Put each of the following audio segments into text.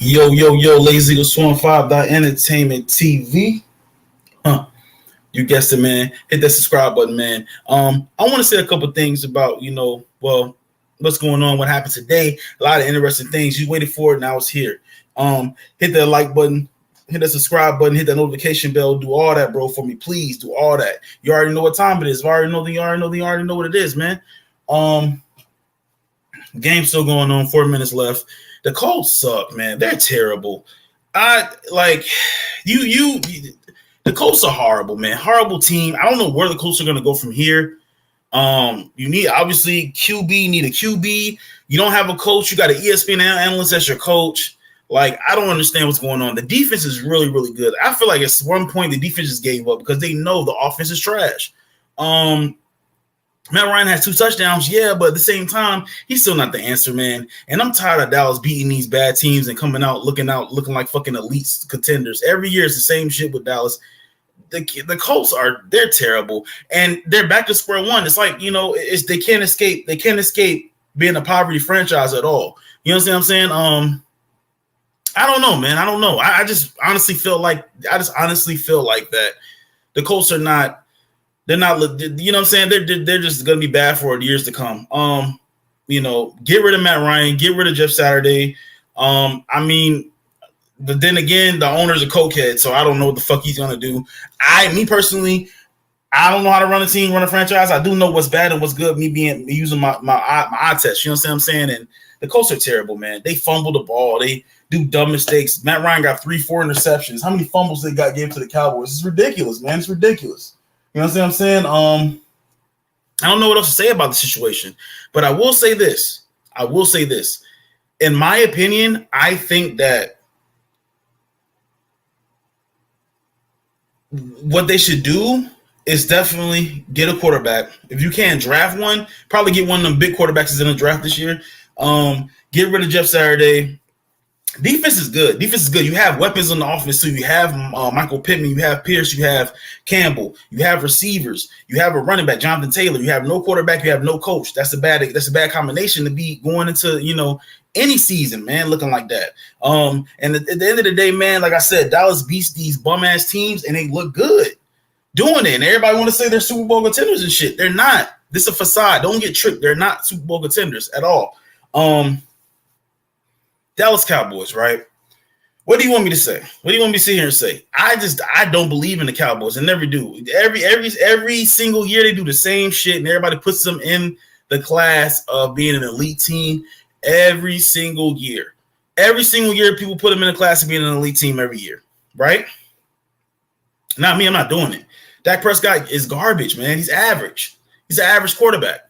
Yo, Lazy Eagle Swarm 5 Entertainment TV. Huh. You guessed it, man. Hit that subscribe button, man. I want to say a couple things about, what's going on, what happened today. A lot of interesting things. You waited for it, now it's here. Hit that like button, hit that subscribe button, hit that notification bell. Do all that, bro, for me. Please do all that. You already know what time it is. You already know what it is, man. Game still going on, 4 minutes left. The Colts suck, man. They're terrible. The Colts are horrible, man. Horrible team. I don't know where the Colts are going to go from here. You need, obviously, need a QB. You don't have a coach. You got an ESPN analyst as your coach. Like, I don't understand what's going on. The defense is really, really good. I feel like at one point the defense just gave up because they know the offense is trash. Matt Ryan has 2 touchdowns, yeah, but at the same time, he's still not the answer, man. And I'm tired of Dallas beating these bad teams and coming out looking like fucking elite contenders. Every year it's the same shit with Dallas. The Colts they're terrible, and they're back to square one. It's like, they can't escape being a poverty franchise at all. You know what I'm saying? I don't know, man. I don't know. I just honestly feel like that the Colts are not. They're not, you know what I'm saying? They're just going to be bad for years to come. Get rid of Matt Ryan, get rid of Jeff Saturday. But then again, the owner's a cokehead, so I don't know what the fuck he's going to do. Me personally, I don't know how to run a team, run a franchise. I do know what's bad and what's good, me using my eye test. You know what I'm saying? And the Colts are terrible, man. They fumble the ball. They do dumb mistakes. Matt Ryan got 3-4 interceptions. How many fumbles they gave to the Cowboys? It's ridiculous, man. It's ridiculous. You know what I'm saying? I don't know what else to say about the situation, but I will say this. In my opinion, I think that what they should do is definitely get a quarterback. If you can't draft one, probably get one of them big quarterbacks that's in the draft this year. Get rid of Jeff Saturday. Defense is good. You have weapons on the offense too. You have Michael Pittman. You have Pierce. You have Campbell. You have receivers. You have a running back, Jonathan Taylor. You have no quarterback. You have no coach. That's a bad combination to be going into any season, man. Looking like that. And at the end of the day, man, like I said, Dallas beats these bum ass teams, and they look good doing it. And everybody want to say they're Super Bowl contenders and shit. They're not. This is a facade. Don't get tricked. They're not Super Bowl contenders at all. Dallas Cowboys, right? What do you want me to say? What do you want me to sit here and say? I don't believe in the Cowboys. I never do. Every single year they do the same shit, and everybody puts them in the class of being an elite team every single year. Every single year, people put them in the class of being an elite team every year, right? Not me. I'm not doing it. Dak Prescott is garbage, man. He's average. He's an average quarterback.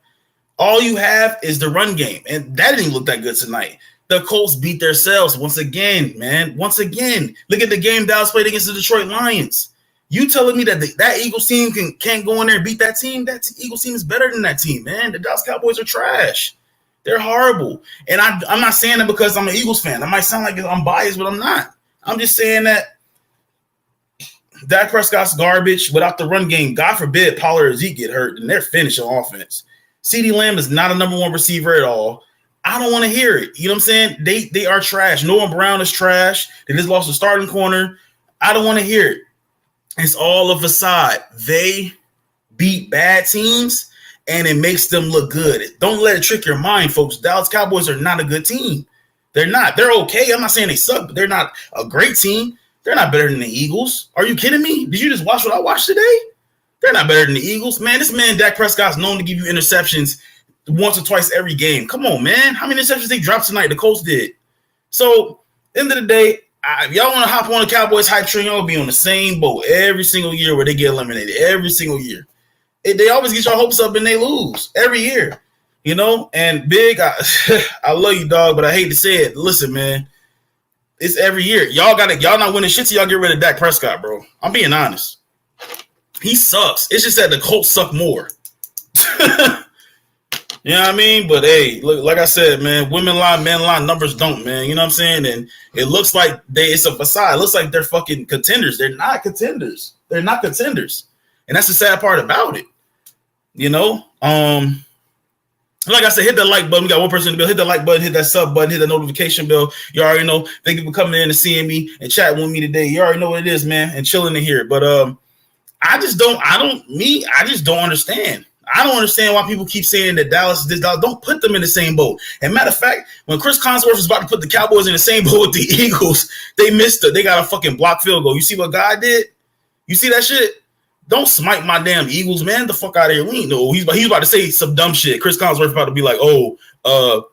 All you have is the run game, and that didn't look that good tonight. The Colts beat themselves once again, man. Once again. Look at the game Dallas played against the Detroit Lions. You telling me that that Eagles team can't go in there and beat that team? That Eagles team is better than that team, man. The Dallas Cowboys are trash. They're horrible. And I'm not saying that because I'm an Eagles fan. I might sound like I'm biased, but I'm not. I'm just saying that Dak Prescott's garbage without the run game. God forbid Pollard or Zeke get hurt, and they're finished on offense. CeeDee Lamb is not a number one receiver at all. I don't want to hear it. You know what I'm saying? They are trash. Noah Brown is trash. They just lost the starting corner. I don't want to hear it. It's all a facade. They beat bad teams, and it makes them look good. Don't let it trick your mind, folks. Dallas Cowboys are not a good team. They're not. They're okay. I'm not saying they suck, but they're not a great team. They're not better than the Eagles. Are you kidding me? Did you just watch what I watched today? They're not better than the Eagles. Man, this man, Dak Prescott's known to give you interceptions once or twice every game. Come on, man. How many interceptions they dropped tonight? The Colts did. So, end of the day, if y'all want to hop on the Cowboys hype train, y'all be on the same boat every single year where they get eliminated. Every single year. They always get your hopes up and they lose every year. And Big, I love you, dog, but I hate to say it. Listen, man, it's every year. Y'all not winning shit till y'all get rid of Dak Prescott, bro. I'm being honest. He sucks. It's just that the Colts suck more. You know what I mean? But hey, look, like I said, man, women lie, men lie, numbers don't, man. You know what I'm saying? And it looks like it's a facade. It looks like they're fucking contenders. They're not contenders. And that's the sad part about it. Like I said, hit that like button. We got one person in the bill. Hit the like button, hit that sub button, hit the notification bell. You already know. Thank you for coming in and seeing me and chatting with me today. You already know what it is, man, and chilling in here. But I just don't understand. I don't understand why people keep saying that Dallas is this. Don't put them in the same boat. And matter of fact, when Chris Collinsworth was about to put the Cowboys in the same boat with the Eagles, they missed it. They got a fucking block field goal. You see what God did? You see that shit? Don't smite my damn Eagles, man. The fuck out of here. We ain't know. He's about to say some dumb shit. Chris Collinsworth about to be like, the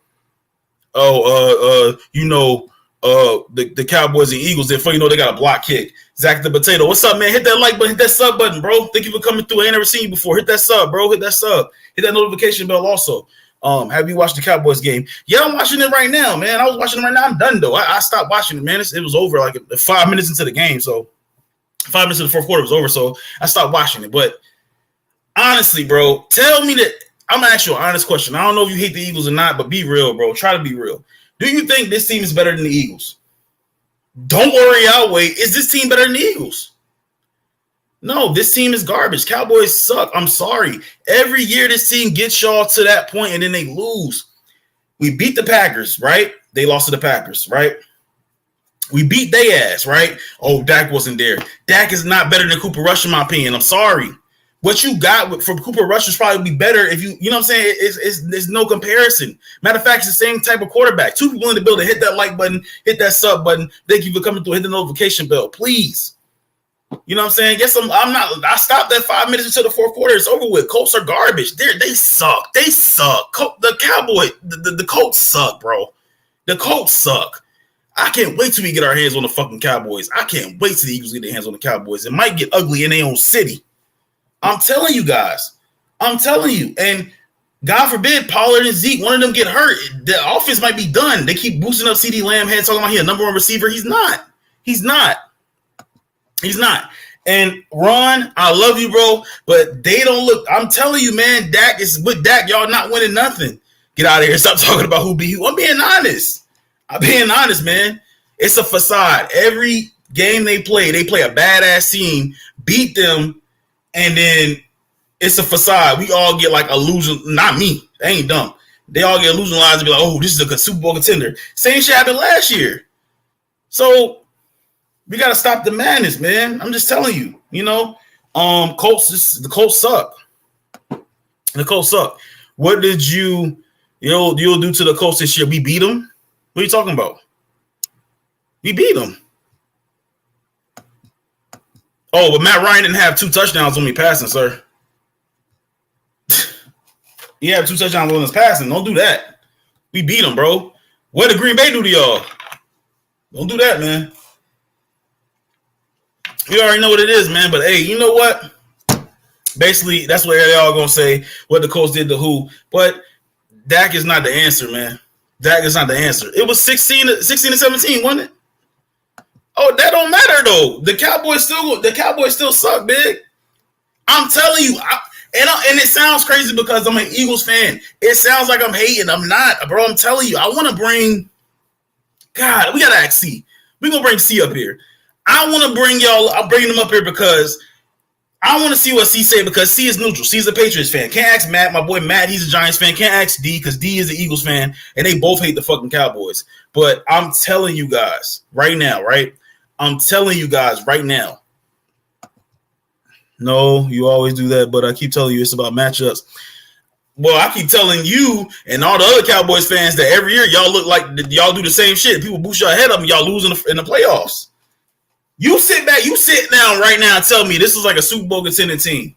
Cowboys and Eagles, before you know they got a block kick. Zach the Potato. What's up, man? Hit that like button, hit that sub button, bro. Thank you for coming through. I ain't never seen you before. Hit that sub, bro. Hit that sub. Hit that notification bell also. Have you watched the Cowboys game? Yeah, I'm watching it right now, man. I was watching it right now. I'm done, though. I stopped watching it, man. It was over like 5 minutes into the game, so 5 minutes of the fourth quarter was over, so I stopped watching it. But honestly, bro, tell me that I'm gonna ask you an honest question. I don't know if you hate the Eagles or not, but be real, bro. Try to be real. Do you think this team is better than the Eagles? Don't worry, I'll wait. Is this team better than the Eagles? No, this team is garbage. Cowboys suck. I'm sorry. Every year this team gets y'all to that point and then they lose. We beat the Packers, right? They lost to the Packers, right? We beat their ass, right? Oh, Dak wasn't there. Dak is not better than Cooper Rush, in my opinion. I'm sorry. What you got from Cooper Rush is probably be better if you know what I'm saying? There's no comparison. Matter of fact, it's the same type of quarterback. Two people in the building, hit that like button, hit that sub button. Thank you for coming through. Hit the notification bell, please. You know what I'm saying? I stopped at 5 minutes into the fourth quarter. It's over with. Colts are garbage. They suck. They suck. The Cowboys, the Colts suck, bro. The Colts suck. I can't wait till we get our hands on the fucking Cowboys. I can't wait till the Eagles get their hands on the Cowboys. It might get ugly in their own city. I'm telling you guys. I'm telling you. And God forbid Pollard and Zeke, one of them get hurt. The offense might be done. They keep boosting up CeeDee Lamb head, talking about he a number one receiver. He's not. He's not. He's not. And Ron, I love you, bro, but they don't look. I'm telling you, man, Dak is with Dak. Y'all not winning nothing. Get out of here. Stop talking about who be who. I'm being honest. Man. It's a facade. Every game they play a badass team, beat them, and then it's a facade. We all get like a losing. Not me. They ain't dumb. They all get losing lines and be like, oh, this is a Super Bowl contender. Same shit happened last year. So we got to stop the madness, man. I'm just telling you, the Colts suck. The Colts suck. What did you'll do to the Colts this year? We beat them? What are you talking about? We beat them. Oh, but Matt Ryan didn't have 2 touchdowns on me passing, sir. He had 2 touchdowns on us passing. Don't do that. We beat them, bro. What did Green Bay do to y'all? Don't do that, man. You already know what it is, man. But, hey, you know what? Basically, that's what they all going to say, what the Colts did to who. But Dak is not the answer, man. Dak is not the answer. It was 16 to 17, wasn't it? Oh, that don't matter, though. The Cowboys still suck, big. I'm telling you. And it sounds crazy because I'm an Eagles fan. It sounds like I'm hating. I'm not, bro. I'm telling you. I want to bring – God, we got to ask C. We're going to bring C up here. I want to bring y'all – I'm bringing them up here because I want to see what C say because C is neutral. C is a Patriots fan. Can't ask Matt. My boy Matt, he's a Giants fan. Can't ask D because D is an Eagles fan, and they both hate the fucking Cowboys. But I'm telling you guys right now, right? I'm telling you guys right now. No, you always do that, but I keep telling you it's about matchups. Well, I keep telling you and all the other Cowboys fans that every year y'all look like y'all do the same shit. People boost your head up and y'all lose in the playoffs. You sit down right now and tell me this is like a Super Bowl contending team.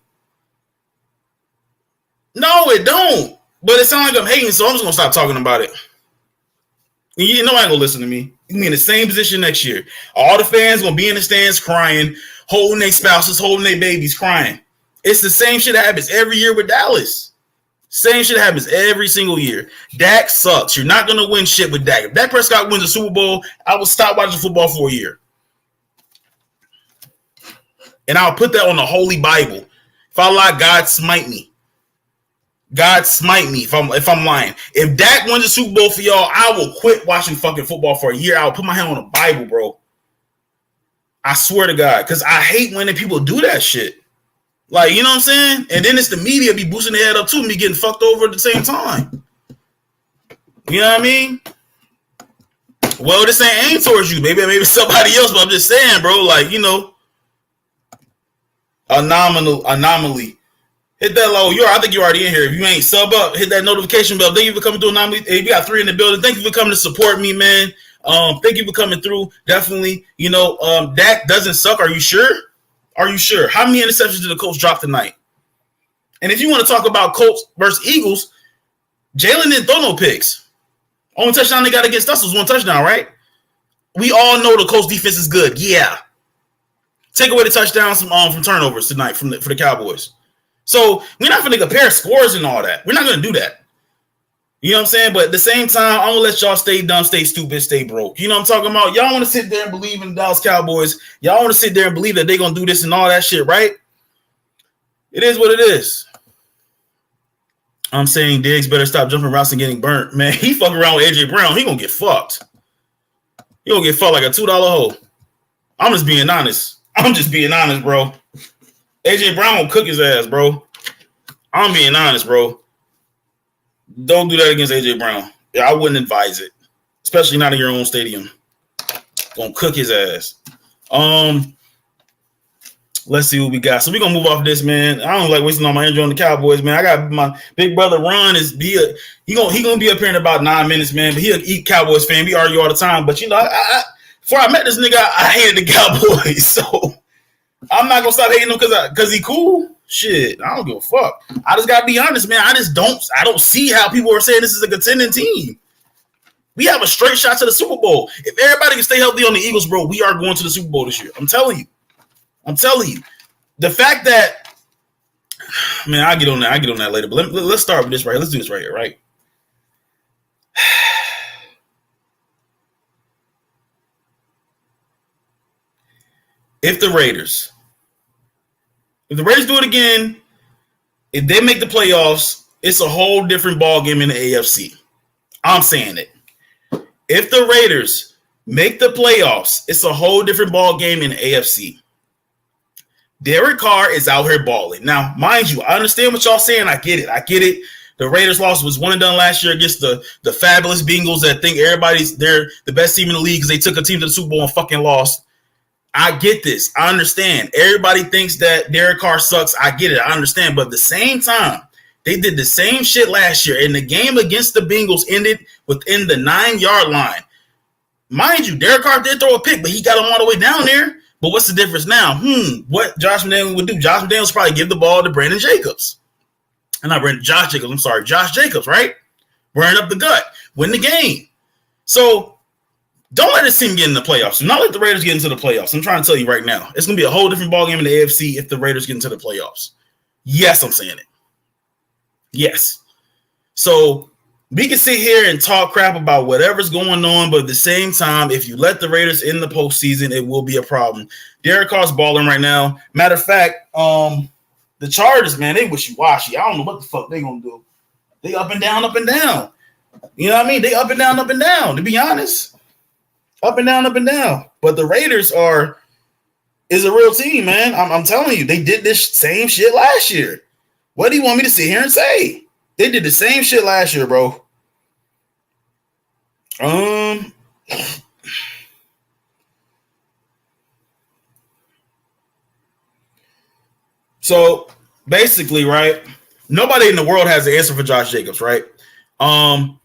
No, it don't. But it sounds like I'm hating, so I'm just going to stop talking about it. And you know I ain't going to listen to me. You be in the same position next year. All the fans going to be in the stands crying, holding their spouses, holding their babies, crying. It's the same shit that happens every year with Dallas. Same shit happens every single year. Dak sucks. You're not going to win shit with Dak. If Dak Prescott wins a Super Bowl, I will stop watching football for a year. And I'll put that on the Holy Bible. If I lie, God smite me. God smite me if I'm lying. If Dak wins a Super Bowl for y'all, I will quit watching fucking football for a year. I will put my hand on the Bible, bro. I swear to God. Because I hate when people do that shit. Like, you know what I'm saying? And then it's the media be boosting their head up too and be getting fucked over at the same time. You know what I mean? Well, this ain't aimed towards you, maybe somebody else, but I'm just saying, bro, like, you know, anomaly. Hit that low. I think you're already in here. If you ain't sub up, hit that notification bell. Thank you for coming through Anomaly. Hey, we got 3 in the building. Thank you for coming to support me, man. Thank you for coming through. Definitely. You know, Dak doesn't suck. Are you sure? Are you sure? How many interceptions did the Colts drop tonight? And if you want to talk about Colts versus Eagles, Jalen didn't throw no picks. Only touchdown they got against us was 1 touchdown, right? We all know the Colts defense is good. Yeah. Take away the touchdowns from turnovers tonight for the Cowboys. So we're not going to compare scores and all that. We're not going to do that. You know what I'm saying? But at the same time, I'm going to let y'all stay dumb, stay stupid, stay broke. You know what I'm talking about? Y'all want to sit there and believe in the Dallas Cowboys. Y'all want to sit there and believe that they're going to do this and all that shit, right? It is what it is. I'm saying Diggs better stop jumping routes and getting burnt. Man, he fucking around with AJ Brown. He going to get fucked. He going to get fucked like a $2 hole. I'm just being honest. Bro. AJ Brown will cook his ass, bro. I'm being honest, bro. Don't do that against AJ Brown. Yeah, I wouldn't advise it, especially not in your own stadium. Gonna cook his ass. Let's see what we got. So we're gonna move off this, man. I don't like wasting all my energy on the Cowboys, man. I got my big brother Ron he gonna be up here in about 9 minutes, man. But he a Cowboys fan. We argue all the time. But you know, before I met this nigga, I hated the Cowboys, so I'm not gonna stop hating him because he cool. Shit, I don't give a fuck. I just gotta be honest, man. I don't see how people are saying this is a contending team. We have a straight shot to the Super Bowl. If everybody can stay healthy on the Eagles, bro, we are going to the Super Bowl this year. I'm telling you. The fact that, man, I'll get on that later. But let's start with this right. Let's do this right here, right? If the Raiders do it again, if they make the playoffs, it's a whole different ballgame in the AFC. I'm saying it. If the Raiders make the playoffs, it's a whole different ballgame in the AFC. Derek Carr is out here balling. Now, mind you, I understand what y'all saying. I get it. The Raiders loss was one and done last year against the fabulous Bengals that think they're the best team in the league because they took a team to the Super Bowl and fucking lost. I get this. I understand. Everybody thinks that Derek Carr sucks. I get it. I understand. But at the same time, they did the same shit last year. And the game against the Bengals ended within the 9-yard line. Mind you, Derek Carr did throw a pick, but he got him all the way down there. But what's the difference now? What Josh McDaniels would do? Josh McDaniels probably give the ball to Josh Jacobs, right? Burn up the gut. Win the game. So, don't let this team get in the playoffs. Do not let the Raiders get into the playoffs. I'm trying to tell you right now. It's going to be a whole different ballgame in the AFC if the Raiders get into the playoffs. Yes, I'm saying it. Yes. So we can sit here and talk crap about whatever's going on, but at the same time, if you let the Raiders in the postseason, it will be a problem. Derek Carr's balling right now. Matter of fact, the Chargers, man, they wishy-washy. I don't know what the fuck they going to do. They up and down, up and down. You know what I mean? They up and down, to be honest. Up and down. But the Raiders is a real team, man. I'm telling you, they did this same shit last year. What do you want me to sit here and say? They did the same shit last year, bro. So basically, right? Nobody in the world has an answer for Josh Jacobs, right? Nobody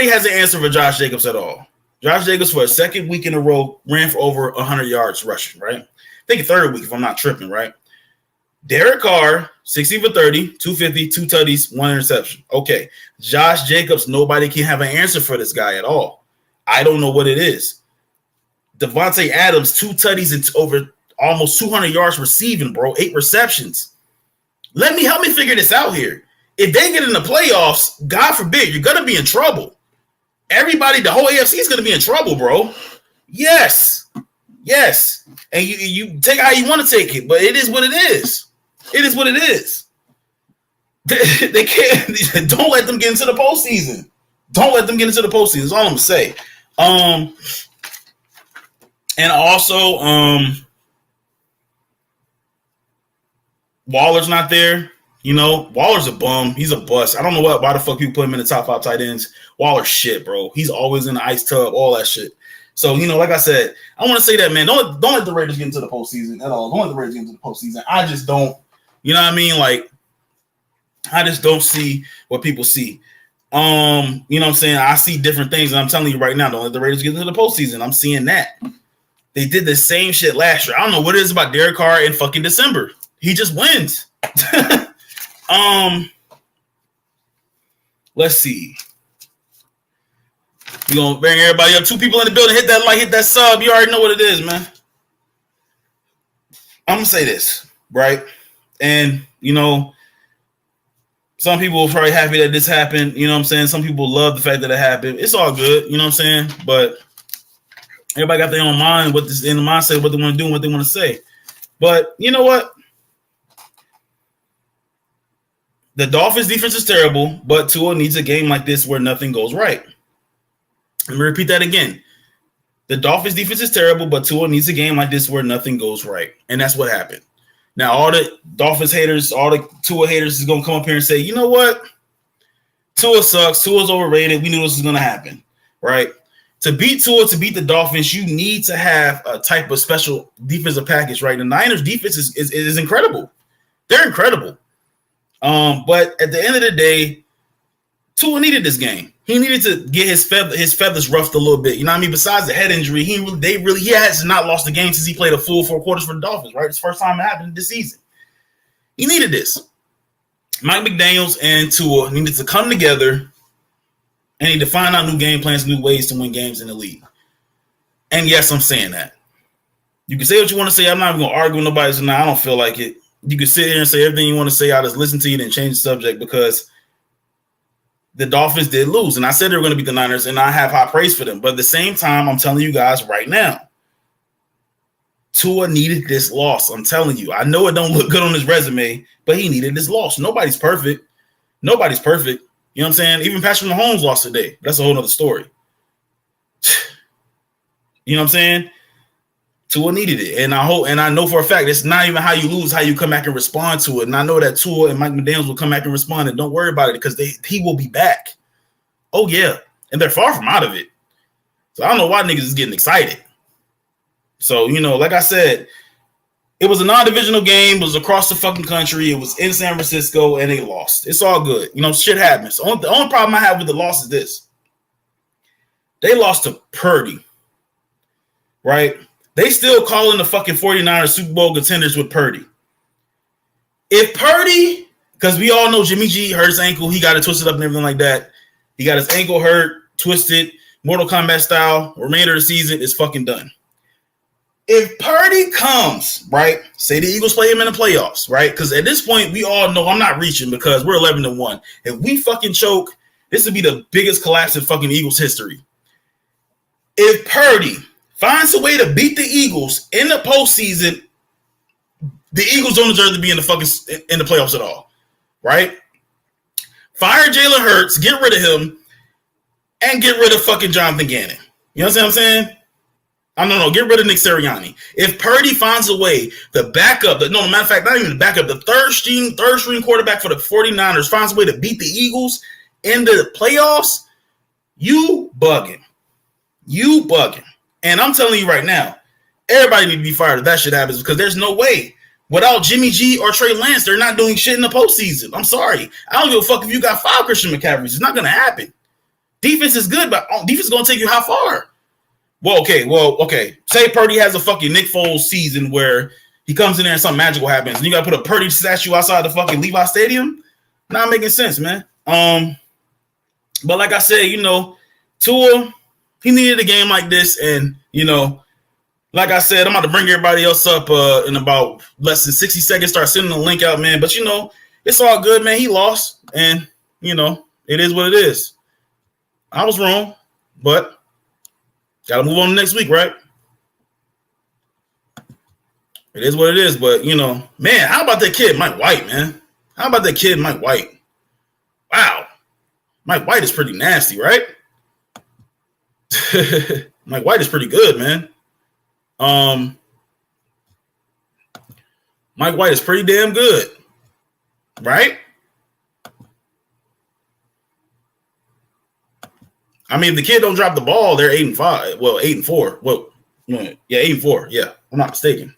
has an answer for Josh Jacobs at all. Josh Jacobs, for a second week in a row, ran for over 100 yards rushing, right? I think third week, if I'm not tripping, right? Derek Carr, 16 for 30, 250, 2 tutties, 1 interception. Okay. Josh Jacobs, nobody can have an answer for this guy at all. I don't know what it is. Devontae Adams, 2 tutties and over almost 200 yards receiving, bro. 8 receptions. Help me figure this out here. If they get in the playoffs, God forbid, you're going to be in trouble. Everybody, the whole AFC is going to be in trouble, bro. Yes. And you take it how you want to take it, but it is what it is. They can't. Don't let them get into the postseason. That's all I'm going to say. And also, Waller's not there. You know, Waller's a bum. He's a bust. I don't know why the fuck people put him in the top 5 tight ends. Waller's shit, bro. He's always in the ice tub, all that shit. So, you know, like I said, I want to say that, man, don't let the Raiders get into the postseason at all. Don't let the Raiders get into the postseason. I just don't, you know what I mean? Like, I just don't see what people see. You know what I'm saying? I see different things, and I'm telling you right now, don't let the Raiders get into the postseason. I'm seeing that. They did the same shit last year. I don't know what it is about Derek Carr in fucking December. He just wins. Let's see. We're gonna bring everybody up. 2 people in the building. Hit that like, hit that sub. You already know what it is, man. I'm gonna say this, right? And you know, some people are probably happy that this happened. You know what I'm saying? Some people love the fact that it happened. It's all good, you know what I'm saying? But everybody got their own mind, what this in the mindset, what they want to do, and what they want to say. But you know what? The Dolphins' defense is terrible, but Tua needs a game like this where nothing goes right. Let me repeat that again. The Dolphins' defense is terrible, but Tua needs a game like this where nothing goes right. And that's what happened. Now, all the Dolphins haters, all the Tua haters is going to come up here and say, you know what? Tua sucks. Tua's overrated. We knew this was going to happen, right? To beat Tua, to beat the Dolphins, you need to have a type of special defensive package, right? The Niners' defense is incredible. They're incredible. But at the end of the day, Tua needed this game. He needed to get his feathers ruffled a little bit. You know what I mean? Besides the head injury, he has not lost the game since he played a full 4 quarters for the Dolphins, right? It's the first time it happened this season. He needed this. Mike McDaniels and Tua needed to come together and need to find out new game plans, new ways to win games in the league. And yes, I'm saying that. You can say what you want to say. I'm not even going to argue with nobody tonight. I don't feel like it. You can sit here and say everything you want to say. I'll just listen to you and change the subject because the Dolphins did lose. And I said they were going to beat the Niners, and I have high praise for them. But at the same time, I'm telling you guys right now, Tua needed this loss. I'm telling you. I know it don't look good on his resume, but he needed this loss. Nobody's perfect. Nobody's perfect. You know what I'm saying? Even Patrick Mahomes lost today. That's a whole other story. You know what I'm saying? Tua needed it. And I know for a fact it's not even how you lose, how you come back and respond to it. And I know that Tua and Mike McDaniels will come back and respond, and don't worry about it because he will be back. Oh, yeah. And they're far from out of it. So I don't know why niggas is getting excited. So, you know, like I said, it was a non-divisional game. It was across the fucking country. It was in San Francisco, and they lost. It's all good. You know, shit happens. The only problem I have with the loss is this. They lost to Purdy, right? They still calling the fucking 49ers Super Bowl contenders with Purdy. If Purdy, because we all know Jimmy G hurt his ankle, he got it twisted up and everything like that. He got his ankle hurt, twisted, Mortal Kombat style, remainder of the season is fucking done. If Purdy comes, right, say the Eagles play him in the playoffs, right? Because at this point, we all know I'm not reaching because we're 11-1. If we fucking choke, this would be the biggest collapse in fucking Eagles history. If Purdy finds a way to beat the Eagles in the postseason, the Eagles don't deserve to be in the playoffs at all, right? Fire Jalen Hurts, get rid of him, and get rid of fucking Jonathan Gannon. You know what I'm saying? No, get rid of Nick Sirianni. If Purdy finds a way, the backup, matter of fact, not even the backup, the third string quarterback for the 49ers finds a way to beat the Eagles in the playoffs, you bugging. You bugging. And I'm telling you right now, everybody need to be fired if that shit happens because there's no way. Without Jimmy G or Trey Lance, they're not doing shit in the postseason. I'm sorry. I don't give a fuck if you got 5 Christian McCaffreys. It's not going to happen. Defense is good, but defense is going to take you how far? Well, okay. Say Purdy has a fucking Nick Foles season where he comes in there and something magical happens. And you got to put a Purdy statue outside the fucking Levi Stadium? Not making sense, man. But like I said, you know, Tua, he needed a game like this. And, you know, like I said, I'm about to bring everybody else up in about less than 60 seconds, start sending the link out, man. But, you know, it's all good, man. He lost. And, you know, it is what it is. I was wrong, but got to move on to next week, right? It is what it is. But, you know, man, how about that kid, Mike White, man? How about that kid, Mike White? Wow. Mike White is pretty nasty, right? Mike White is pretty good, man. Mike White is pretty damn good. right? I mean, if the kid don't drop the ball, they're 8-5. Well, 8-4. Well, yeah, 8-4. Yeah, I'm not mistaken.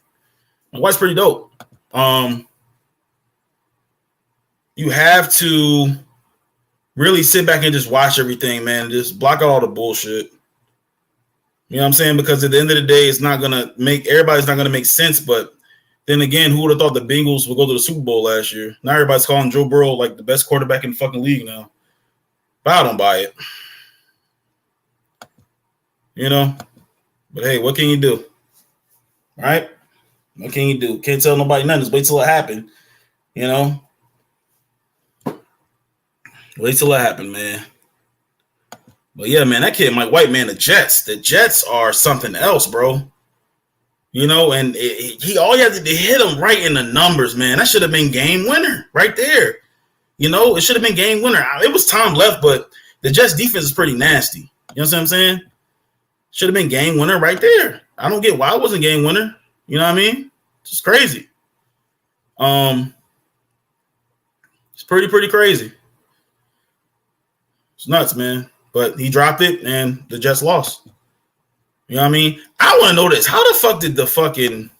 White's pretty dope. You have to really sit back and just watch everything, man. Just block out all the bullshit. You know what I'm saying? Because at the end of the day, it's not gonna make everybody's not gonna make sense. But then again, who would have thought the Bengals would go to the Super Bowl last year? Now everybody's calling Joe Burrow like the best quarterback in the fucking league now. But I don't buy it. You know? But hey, what can you do? All right? What can you do? Can't tell nobody nothing. Just wait till it happens. You know? Wait till it happens, man. But yeah, man, that kid, Mike White, man, the Jets are something else, bro. You know, and he all you had to hit him right in the numbers, man. That should have been game winner right there. You know, it should have been game winner. It was time left, but the Jets defense is pretty nasty. You know what I'm saying? Should have been game winner right there. I don't get why it wasn't game winner. You know what I mean? It's just crazy. It's pretty crazy. It's nuts, man. But he dropped it, and the Jets lost. You know what I mean? I want to know this. How the fuck did the fucking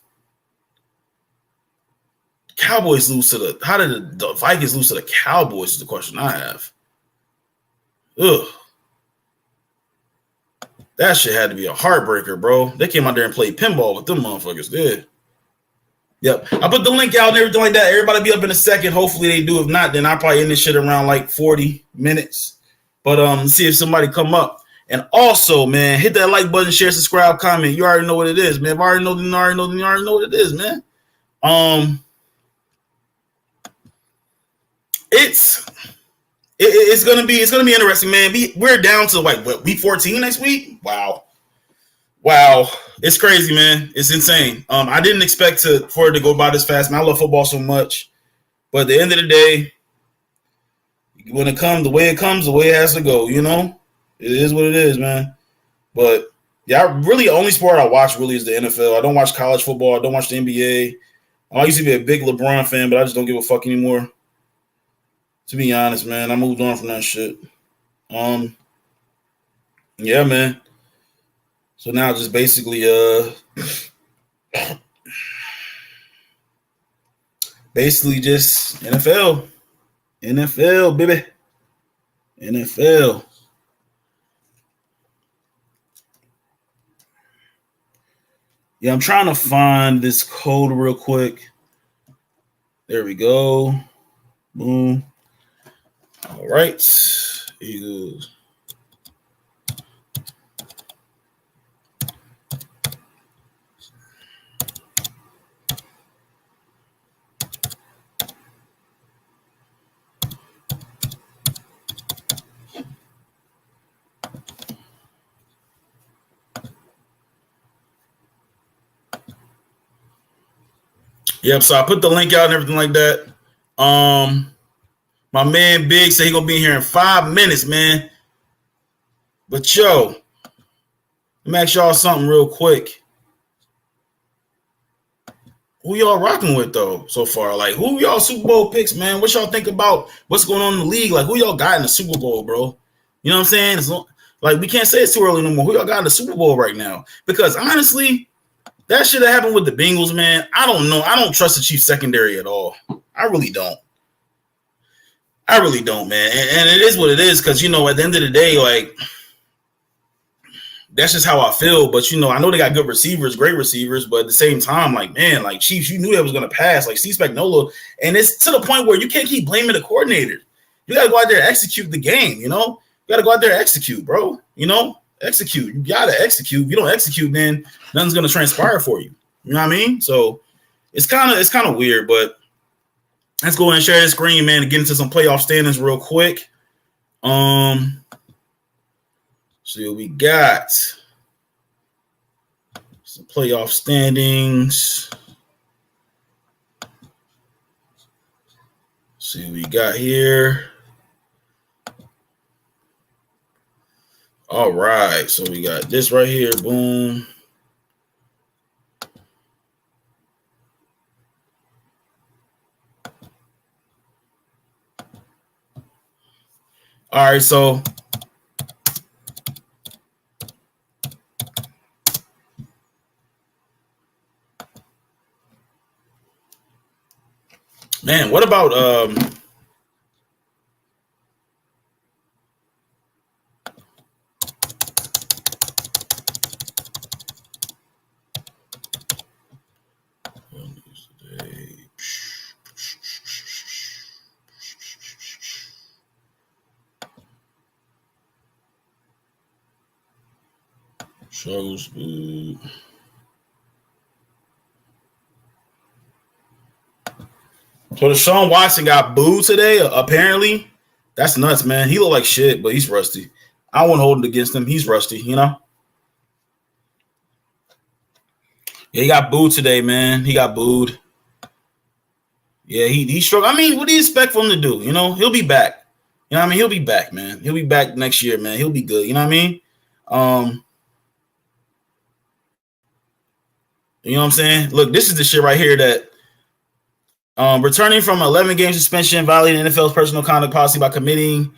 Cowboys lose to the – how did the Vikings lose to the Cowboys is the question I have. Ugh. That shit had to be a heartbreaker, bro. They came out there and played pinball with them motherfuckers, did. Yep. I put the link out and everything like that. Everybody be up in a second. Hopefully they do. If not, then I'll probably end this shit around like 40 minutes. But see if somebody come up. And also, man, hit that like button, share, subscribe, comment. You already know what it is, man. If I already know, then you already know what it is, man. It's gonna be interesting, man. We're down to like what, week 14 next week? Wow. It's crazy, man. It's insane. I didn't expect for it to go by this fast, man. I love football so much. But at the end of the day, when it comes, the way it has to go, you know? It is what it is, man. But yeah, the only sport I watch really is the NFL. I don't watch college football. I don't watch the NBA. I used to be a big LeBron fan, but I just don't give a fuck anymore. To be honest, man, I moved on from that shit. Yeah, man. So now just basically just NFL, baby. NFL. Yeah, I'm trying to find this code real quick. There we go. Boom. All right. Here goes. Yep, so I put the link out and everything like that. My man Big said he gonna be here in 5 minutes, man. But yo, let me ask y'all something real quick. Who y'all rocking with though so far? Like, who y'all Super Bowl picks, man? What y'all think about what's going on in the league? Like, who y'all got in the Super Bowl, bro? You know what I'm saying? Like, we can't say it's too early no more. Who y'all got in the Super Bowl right now? Because honestly, that shit that happened with the Bengals, man. I don't know. I don't trust the Chiefs secondary at all. I really don't, man. And it is what it is because, you know, at the end of the day, like, that's just how I feel. But, you know, I know they got good receivers, great receivers. But at the same time, like, man, like, Chiefs, you knew that was going to pass. Like, Steve Spagnuolo. And it's to the point where you can't keep blaming the coordinator. You got to go out there and execute the game, you know? You got to go out there and execute, bro. You know? Execute. You got to execute. If you don't execute, then nothing's going to transpire for you. You know what I mean? So it's kind of weird, but let's go ahead and share the screen, man, and get into some playoff standings real quick. See what we got. Some playoff standings. See what we got here. All right, so we got this right here. Boom. All right, so man, what about shows? So Deshaun Watson got booed today. Apparently, that's nuts, man. He looked like shit, but he's rusty. I won't hold it against him. He's rusty, you know. Yeah, he got booed today, man. He got booed. Yeah, he struggled. I mean, what do you expect from him to do? You know, he'll be back. You know what I mean? He'll be back, man. He'll be back next year, man. He'll be good. You know what I mean? You know what I'm saying? Look, this is the shit right here that returning from 11-game suspension, violating NFL's personal conduct policy by committing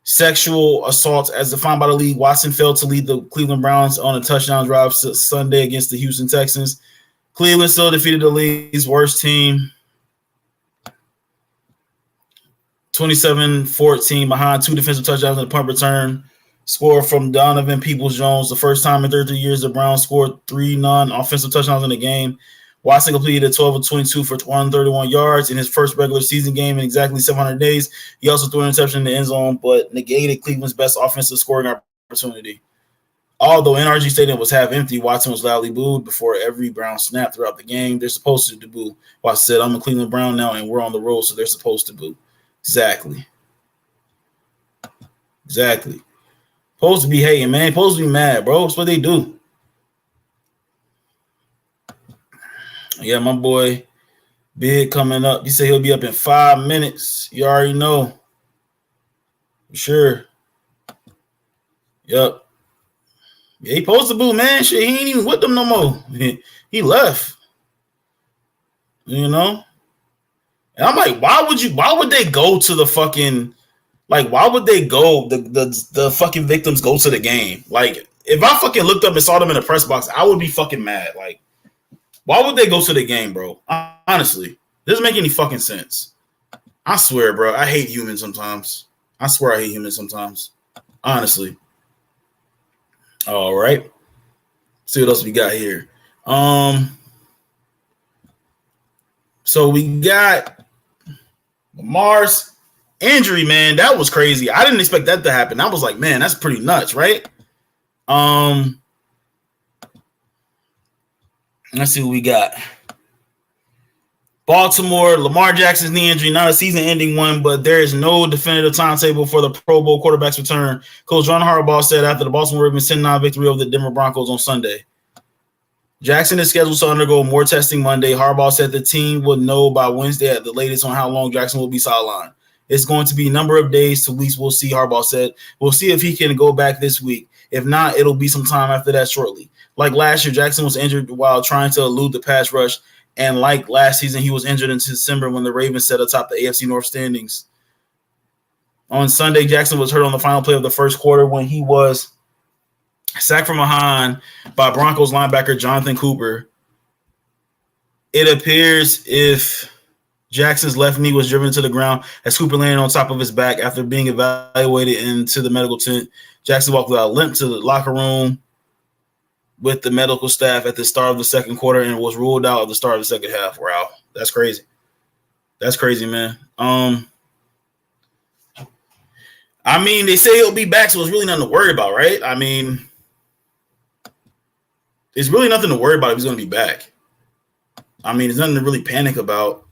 sexual assault as defined by the league. Watson failed to lead the Cleveland Browns on a touchdown drive Sunday against the Houston Texans. Cleveland still defeated the league's worst team 27-14 behind 2 defensive touchdowns and a punt return score from Donovan Peoples-Jones. The first time in 33 years, the Browns scored 3 non-offensive touchdowns in the game. Watson completed 12 of 22 for 131 yards in his first regular season game in exactly 700 days. He also threw an interception in the end zone, but negated Cleveland's best offensive scoring opportunity. Although NRG Stadium was half empty, Watson was loudly booed before every Brown snap throughout the game. They're supposed to boo. Watson said, "I'm a Cleveland Brown now, and we're on the road, so they're supposed to boo." Exactly. Supposed to be hating, man. Supposed to be mad, bro. That's what they do. Yeah, my boy Big coming up. He said he'll be up in 5 minutes. You already know. Sure. Yep. Yeah, he supposed to boo, man. Shit, he ain't even with them no more. He left. You know? And I'm like, why would they go to the fucking, like, why would they go, the fucking victims go to the game? Like, if I fucking looked up and saw them in the press box, I would be fucking mad. Like, why would they go to the game, bro? Honestly, it doesn't make any fucking sense. I swear, bro, I hate humans sometimes. I swear I hate humans sometimes. Honestly. All right. See what else we got here. So we got Lamar's injury, man. That was crazy. I didn't expect that to happen. I was like, man, that's pretty nuts, right? Let's see what we got. Baltimore, Lamar Jackson's knee injury, not a season-ending one, but there is no definitive timetable for the Pro Bowl quarterback's return. Coach John Harbaugh said after the Baltimore Ravens 10-9 victory over the Denver Broncos on Sunday. Jackson is scheduled to undergo more testing Monday. Harbaugh said the team will know by Wednesday at the latest on how long Jackson will be sidelined. It's going to be a number of days to weeks. We'll see, Harbaugh said. We'll see if he can go back this week. If not, it'll be some time after that shortly. Like last year, Jackson was injured while trying to elude the pass rush. And like last season, he was injured in December when the Ravens sat atop the AFC North standings. On Sunday, Jackson was hurt on the final play of the first quarter when he was sacked from behind by Broncos linebacker Jonathan Cooper. It appears if Jackson's left knee was driven to the ground as Cooper landed on top of his back after being evaluated into the medical tent. Jackson walked without limp to the locker room with the medical staff at the start of the second quarter and was ruled out at the start of the second half. Wow, that's crazy. That's crazy, man. I mean, they say he'll be back, so it's really nothing to worry about, right? I mean, it's really nothing to worry about if he's going to be back. I mean, there's nothing to really panic about.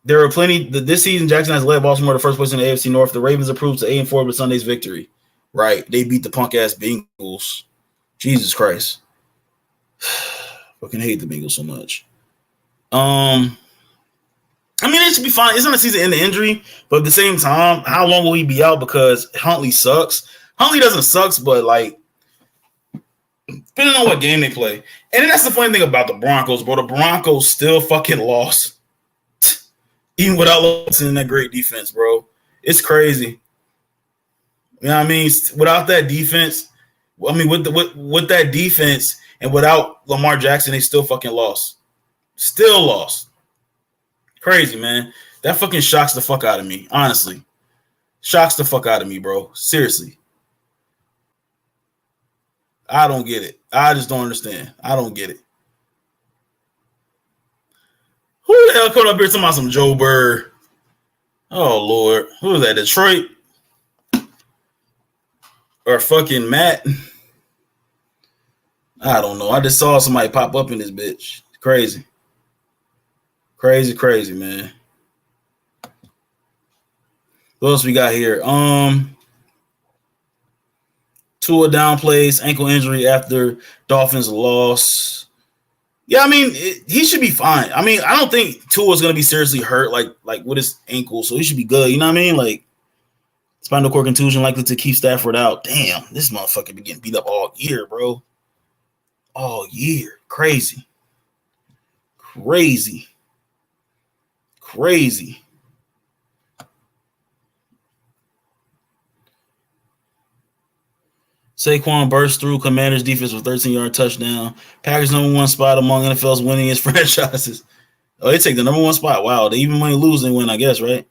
There are plenty. This season, Jackson has led Baltimore to first place in the AFC North. The Ravens improved to 8-4 with Sunday's victory. Right. They beat the punk-ass Bengals. Jesus Christ. Fucking hate the Bengals so much. I mean, it should be fine. It's not a season-ending injury, but at the same time, how long will he be out? Because Huntley sucks. Huntley doesn't suck, but, like, depending on what game they play. And then that's the funny thing about the Broncos, bro. The Broncos still fucking lost. Even without losing that great defense, bro. It's crazy. You know what I mean? Without that defense, I mean, with that defense and without Lamar Jackson, they still fucking lost. Still lost. Crazy, man. That fucking shocks the fuck out of me, honestly. Shocks the fuck out of me, bro. Seriously. I don't get it. I just don't understand. I don't get it. Who the hell coming up here talking about some Joe Burr? Oh, Lord. Who is that, Detroit? Or fucking Matt? I don't know. I just saw somebody pop up in this bitch. Crazy. Crazy, man. What else we got here? Tua downplays ankle injury after Dolphins loss. Yeah, I mean, he should be fine. I mean, I don't think Tua's going to be seriously hurt, like with his ankle, so he should be good. You know what I mean? Like, spinal cord contusion likely to keep Stafford out. Damn, this motherfucker been getting beat up all year, bro. All year. Crazy. Saquon burst through Commanders defense with 13-yard touchdown. Packers #1 spot among NFL's winningest franchises. Oh, they take the #1 spot. Wow, they even might lose, they win, I guess, right?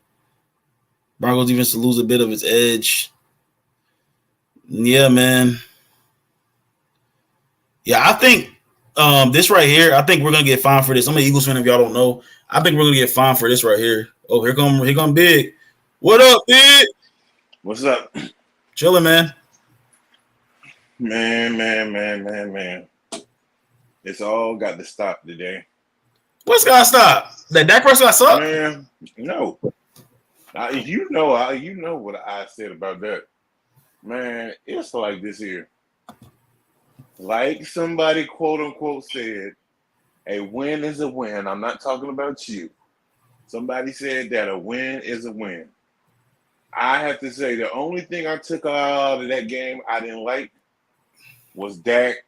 Broncos defense to lose a bit of its edge. Yeah, man. Yeah, I think this right here, I think we're gonna get fined for this. I'm an Eagles fan if y'all don't know. I think we're gonna get fined for this right here. Oh, here come Big. What up, Big? What's up? Chilling, man. Man. It's all got to stop today. What's gonna stop? That Dak Prescott suck? Man, no. You know what I said about that. Man, it's like this here. Like somebody quote unquote said, a win is a win. I'm not talking about you. Somebody said that a win is a win. I have to say the only thing I took out of that game I didn't like was Dak,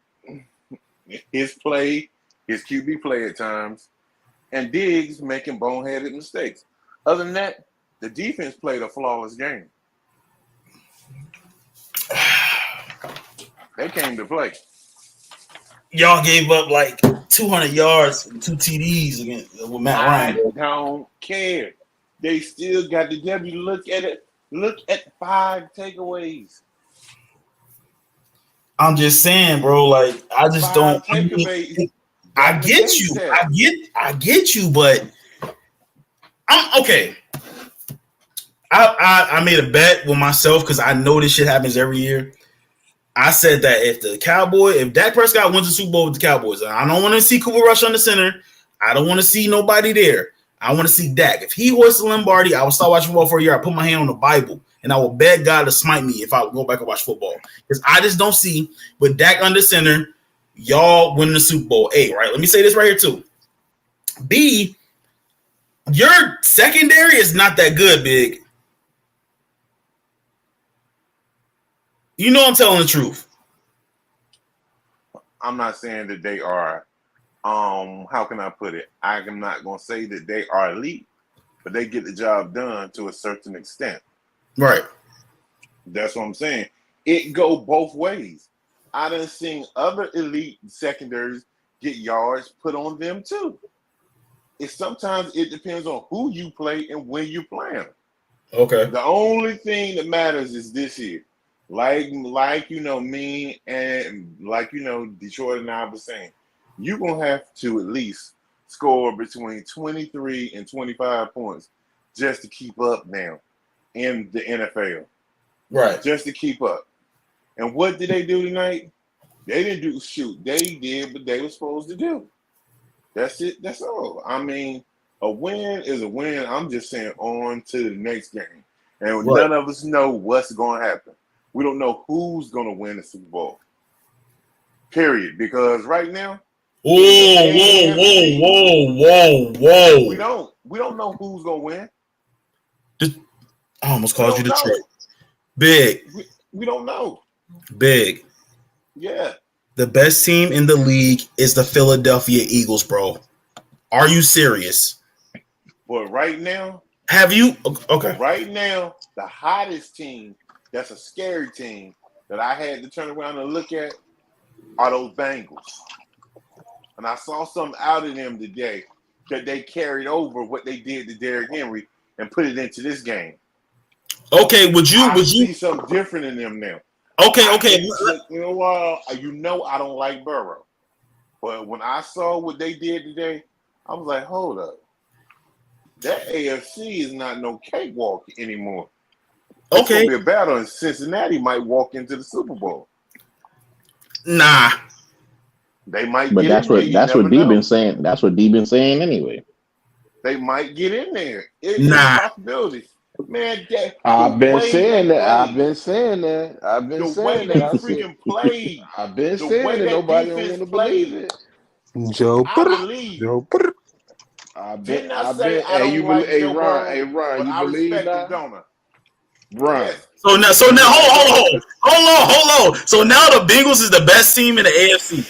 his play, his QB play at times, and Diggs making boneheaded mistakes. Other than that, the defense played a flawless game. They came to play. Y'all gave up like 200 yards and 2 TDs against with Matt Ryan. I don't care. They still got the W. Look at it. Look at 5 takeaways. I'm just saying, bro. Like, I just don't. I get you. I get you, but I'm okay. I made a bet with myself because I know this shit happens every year. I said that if Dak Prescott wins the Super Bowl with the Cowboys, I don't want to see Cooper Rush under center. I don't want to see nobody there. I want to see Dak. If he hoists the Lombardi, I will start watching football for a year. I put my hand on the Bible, and I will beg God to smite me if I go back and watch football. Because I just don't see, with Dak under center, y'all winning the Super Bowl. A, right? Let me say this right here, too. B, your secondary is not that good, Big. You know I'm telling the truth. I'm not saying that they are, how can I put it? I'm not going to say that they are elite, but they get the job done to a certain extent. Right. That's what I'm saying. It go both ways. I done seen other elite secondaries get yards put on them too. Sometimes it depends on who you play and when you play them. Okay. The only thing that matters is this here. Like me and Detroit and I were saying, you're going to have to at least score between 23 and 25 points just to keep up now in the NFL. Right. Just to keep up. And what did they do tonight? They didn't do shoot. They did what they were supposed to do. That's it. That's all. I mean, a win is a win. I'm just saying on to the next game. And none of us know what's going to happen. We don't know who's going to win the Super Bowl. Period. Because right now, whoa. We don't know who's going to win. I almost called you Detroit. Big. We don't know. Big. Yeah. The best team in the league is the Philadelphia Eagles, bro. Are you serious? But right now. Have you? Okay. Right now, the hottest team that's a scary team that I had to turn around and look at are those Bengals. And I saw something out of them today that they carried over what they did to Derrick Henry and put it into this game. Okay, would you see something different in them now? Okay. You know what? I don't like Burrow. But when I saw what they did today, I was like, hold up. That AFC is not no cakewalk anymore. It's going to be a battle, and Cincinnati might walk into the Super Bowl. Nah. They might but get in there. That's what D been saying. That's what D been saying anyway. They might get in there. It's a possibility. Man, I've been saying that. I've been saying that. The way they freaking played. I've been saying that. Nobody don't want to believe it. I believe. Didn't I say I don't like Joe Burrow? Hey, Ron, you believe that? Don't I? Ron. Yes. So now, hold on. So now the Bengals is the best team in the AFC.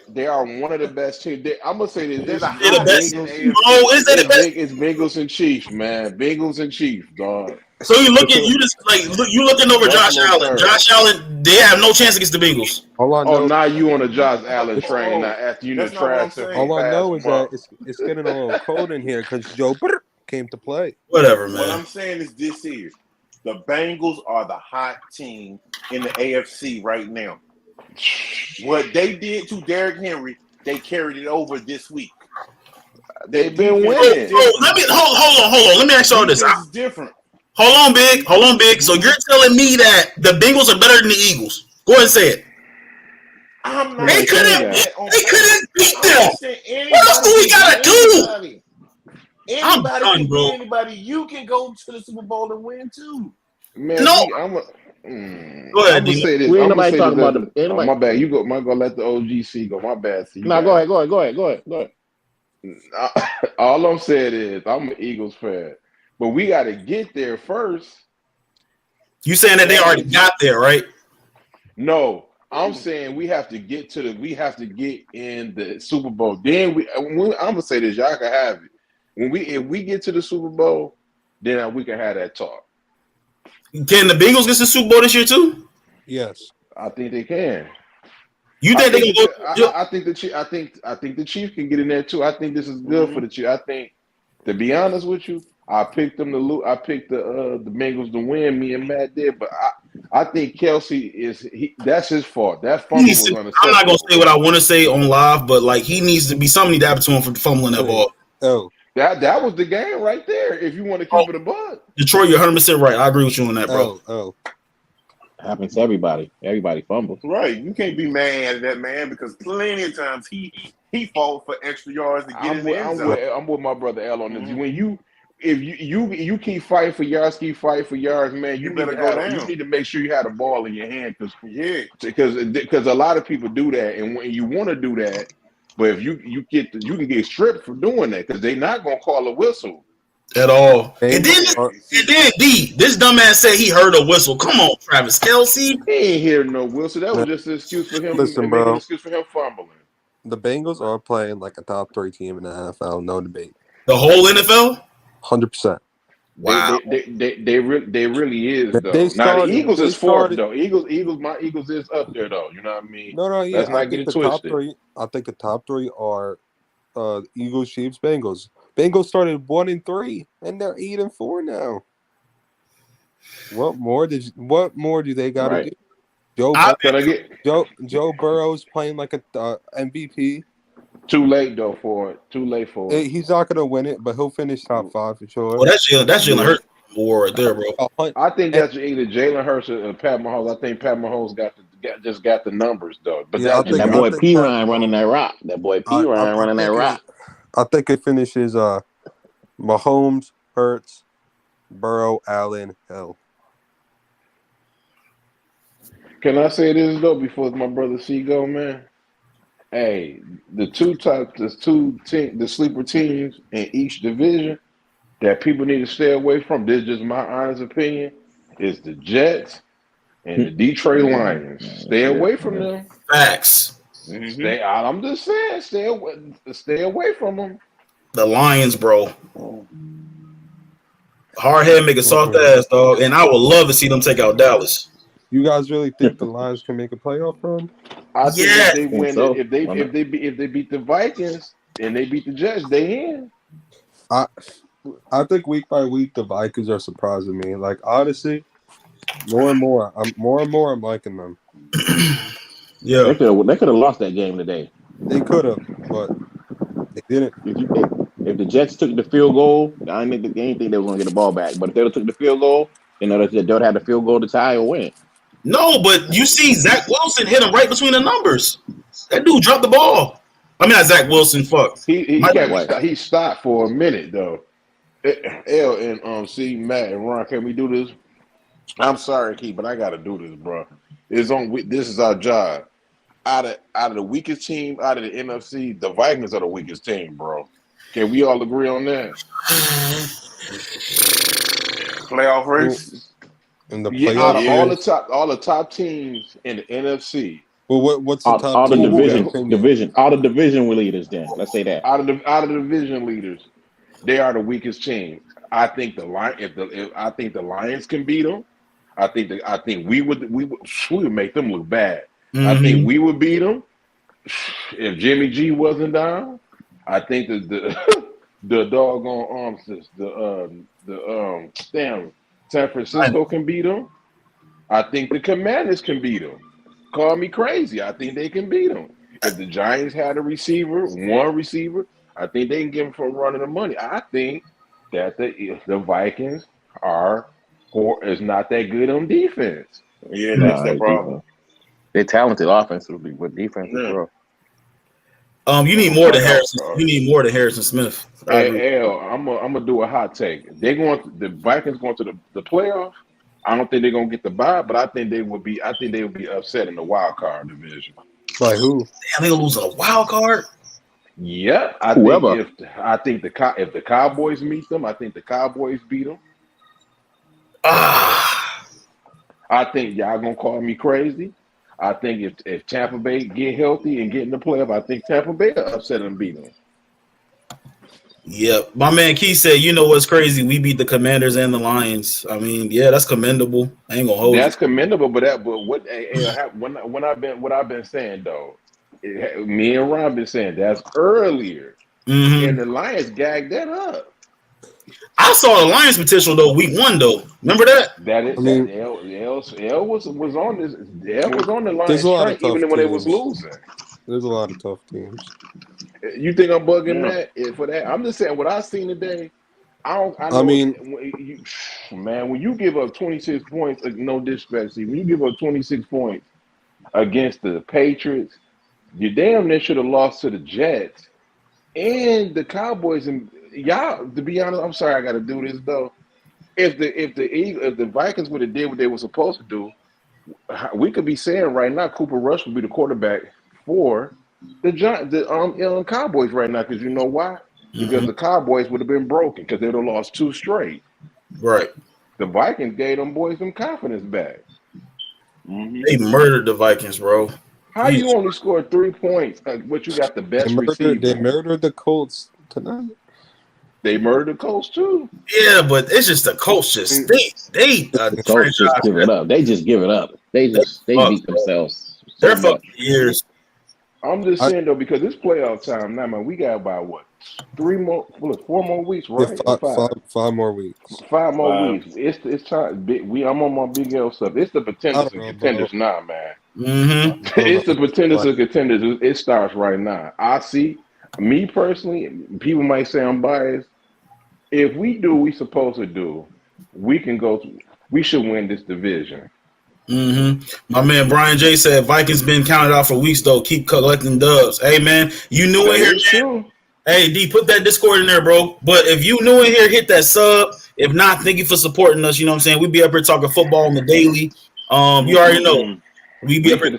They are one of the best teams. I'm gonna say this. They're the best. Is that the best? It's Bengals and Chiefs, man. Bengals and Chiefs, dog. So you looking over Josh Allen. Josh Allen, they have no chance against the Bengals. All I know, now you on a Josh Allen train. Now after you know trash. All I know is that it's getting a little cold in here because Joe came to play. Whatever, man. What I'm saying is this here. The Bengals are the hot team in the AFC right now. What they did to Derrick Henry, they carried it over this week. They've been winning. Hold on. Let me ask y'all this. It's different. Hold on, Big. So you're telling me that the Bengals are better than the Eagles? Go ahead and say it. They couldn't beat them. What else do we gotta do? Anybody I'm done, bro. Anybody, you can go to the Super Bowl and win too. Man, no. Go ahead. I'm gonna say this. We ain't nobody talking about them. Oh, my bad. You go. I'm gonna let the OGC go. My bad. No, go ahead. All I'm saying is I'm an Eagles fan, but we got to get there first. You saying that they already got there, right? No, I'm saying we have to get in the Super Bowl. Then I'm gonna say this. Y'all can have it. If we get to the Super Bowl, then we can have that talk. Can the Bengals get to the Super Bowl this year too? Yes, I think they can. You think they can go? I think the Chiefs can get in there too. I think this is good for the Chiefs. I think, to be honest with you, I picked them to lose. I picked the Bengals to win. Me and Matt did, but I think Kelsey that's his fault. That fumble was unacceptable. I'm not gonna say what I want to say on live, but like he needs to be somebody to happen to him for fumbling that ball. Oh. That was the game right there. If you want to keep it a bud, Detroit, you're 100% right. I agree with you on that, bro. Oh, happens to everybody. Everybody fumbles. Right. You can't be mad at that man because plenty of times he fought for extra yards to get in the end zone. I'm with my brother L on this. When if you keep fighting for yards, man, you better go down. You need to make sure you have the ball in your hand because a lot of people do that, and when you want to do that. But if you can get stripped for doing that because they're not gonna call a whistle at all. And then D, this dumbass said he heard a whistle. Come on, Travis Kelce. He ain't hear no whistle. That was just an excuse for him. Listen, bro. An excuse for him fumbling. The Bengals are playing like a top 3 team in the NFL. No debate. The whole NFL. 100%. Wow. They really is though. Now the Eagles is fourth though. My Eagles is up there though. You know what I mean? No, yeah. Let's not get it twisted. I think the top 3 are Eagles, Chiefs, Bengals. Bengals started 1-3 and they're 8-4 now. What more do they got to do? Joe Burrow's playing like a MVP. Too late for it. He's not gonna win it, but he'll finish top 5 for sure. Well, that's Jalen Hurts war right there, bro. I think that's either Jalen Hurts or Pat Mahomes. I think Pat Mahomes just got the numbers though. But that boy P Ryan running that rock. I think it finishes Mahomes, Hurts, Burrow, Allen, Hill. Can I say this though before my brother C go, man? Hey, the sleeper teams in each division that people need to stay away from. This is just my honest opinion. Is the Jets and the Detroit Lions. Stay away from them. Facts. I'm just saying, stay away from them. The Lions, bro. Hard head make a soft ass, dog. And I would love to see them take out Dallas. You guys really think the Lions can make a playoff run? I think if they win, so. if they beat the Vikings and they beat the Jets, they in. I think week by week the Vikings are surprising me. Like honestly, more and more, I'm liking them. Yeah, they could have lost that game today. They could have, but they didn't. If the Jets took the field goal, I didn't think they were going to get the ball back. But if they would have took the field goal, they would have had the field goal to tie or win. no, but you see, Zach Wilson hit him right between the numbers. That dude dropped the ball. I mean, not Zach Wilson. Fuck. He stopped for a minute though. L and C Matt and Ron, can we do this? I'm sorry, Keith, but I got to do this, bro. This is our job. Out of the weakest team, out of the NFC, the Vikings are the weakest team, bro. Can we all agree on that? Playoff race. In the playoff, all the top teams in the NFC. Well, what's the top all the division? All the division leaders. Then let's say that out of the division leaders, they are the weakest team. I think I think the Lions can beat them. I think we would make them look bad. Mm-hmm. I think we would beat them if Jimmy G wasn't down. I think the doggone San Francisco can beat them. I think the Commanders can beat them. Call me crazy. I think they can beat them. If the Giants had one receiver, I think they can give them for running the money. I think that the Vikings is not that good on defense. Yeah, that's the problem. They're talented offensively with defense as well. You need more than Harrison. You need more than Harrison Smith. I'm gonna do a hot take. The Vikings going to the playoff. I don't think they're gonna get the bye, but I think they will be upset in the wild card division. By who? Damn, they gonna lose a wild card. Yeah, I think if the Cowboys meet them, I think the Cowboys beat them. I think y'all gonna call me crazy. I think if Tampa Bay get healthy and get in the playoff, I think Tampa Bay will upset and beat them. Yeah, my man Keith said, you know what's crazy? We beat the Commanders and the Lions. I mean, yeah, that's commendable. I ain't gonna hold That's commendable, but what I've been saying though, me and Ron been saying that's earlier, and the Lions gagged that up. I saw the Lions potential though week 1 though. Remember that? L was on this. L was on the Lions strike even when they was losing. There's a lot of tough teams. You think I'm bugging Matt for that? I'm just saying what I seen today. When you give up 26 points, no disrespect, when you give up 26 points against the Patriots, you damn near should have lost to the Jets and the Cowboys. And y'all, to be honest, I'm sorry I got to do this though. If the Vikings would have did what they were supposed to do, we could be saying right now Cooper Rush would be the quarterback for the Cowboys right now, because you know why? Because the Cowboys would have been broken because they'd have lost 2 straight. Right. The Vikings gave them boys some confidence back. They murdered the Vikings, bro. How you only scored 3 points? But you got the best receiver. They murdered the Colts tonight. They murdered the Colts too. Yeah, but it's just the Colts just the Colts just give it up. They just give it up. They beat themselves. They're fucking years. I'm just saying though, because it's playoff time now, man. We got about 4 more weeks, right? Yeah, 5 more weeks. 5 more weeks. It's time. I'm on my Big L stuff. It's the pretenders and contenders now, man. It's the pretenders and contenders. It starts right now. I see. Me personally, people might say I'm biased. If we do what we supposed to do, we should win this division. My man Brian J said Vikings been counted out for weeks though. Keep collecting dubs. Hey man, you new in here, man. Hey D, put that Discord in there, bro. But if you new in here, hit that sub. If not, thank you for supporting us. You know what I'm saying? We be up here talking football on the daily. You already know. We be up here.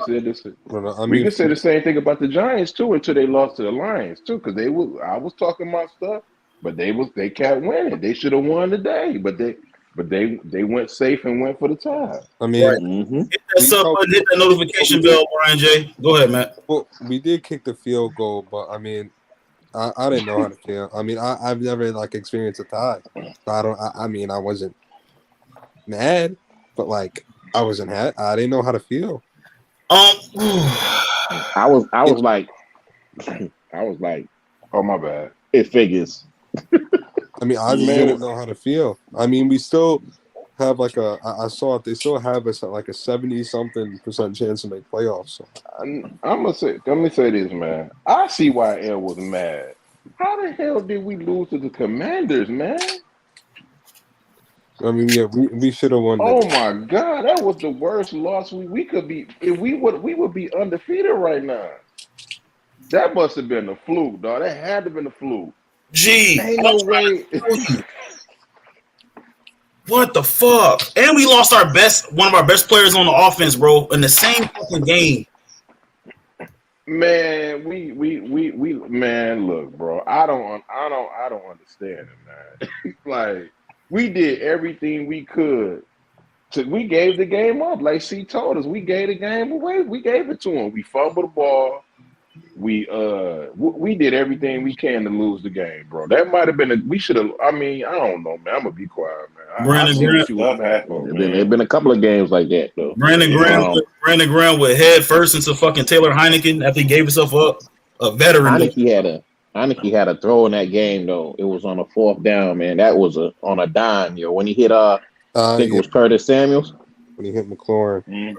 We can say the same thing about the Giants too until they lost to the Lions too, because I was talking my stuff, but they kept winning. They should have won today, but they went safe and went for the tie. I mean, hit that sub button, hit that notification bell, Brian J. Go ahead, Matt. Well, we did kick the field goal, but I mean, I didn't know how to feel. I mean, I've never like experienced a tie. So I mean, I wasn't mad, but like I didn't know how to feel. I was like, oh my bad. it figures. I mean, I just didn't know how to feel. I mean, we still have like I saw it. They still have us at like a 70-something% chance to make playoffs. So. Let me say this, man. I see why L was mad. How the hell did we lose to the Commanders, man? I mean, yeah, we should have won. Oh my God, that was the worst loss we could be. If we would be undefeated right now. That must have been a fluke, dog. That had to have been a fluke. Gee, Ain't no way. What the fuck? And we lost one of our best players on the offense, bro, in the same fucking game. Man, we man, look, bro. I don't understand it, man. Like, we did everything we could. We gave the game up. Like she told us, we gave the game away. We gave it to him. We fumbled the ball. We did everything we can to lose the game, bro. That might have been we should have. I mean, I don't know, man. I'm gonna be quiet, man. Brandon There's been a couple of games like that, though. Brandon Graham with head first into fucking Taylor Heineken after he gave himself up. A veteran. Heineke had a throw in that game, though. It was on a 4th down, man. That was on a dime, when he hit I think it was Curtis Samuels. When he hit McLaurin. Yeah,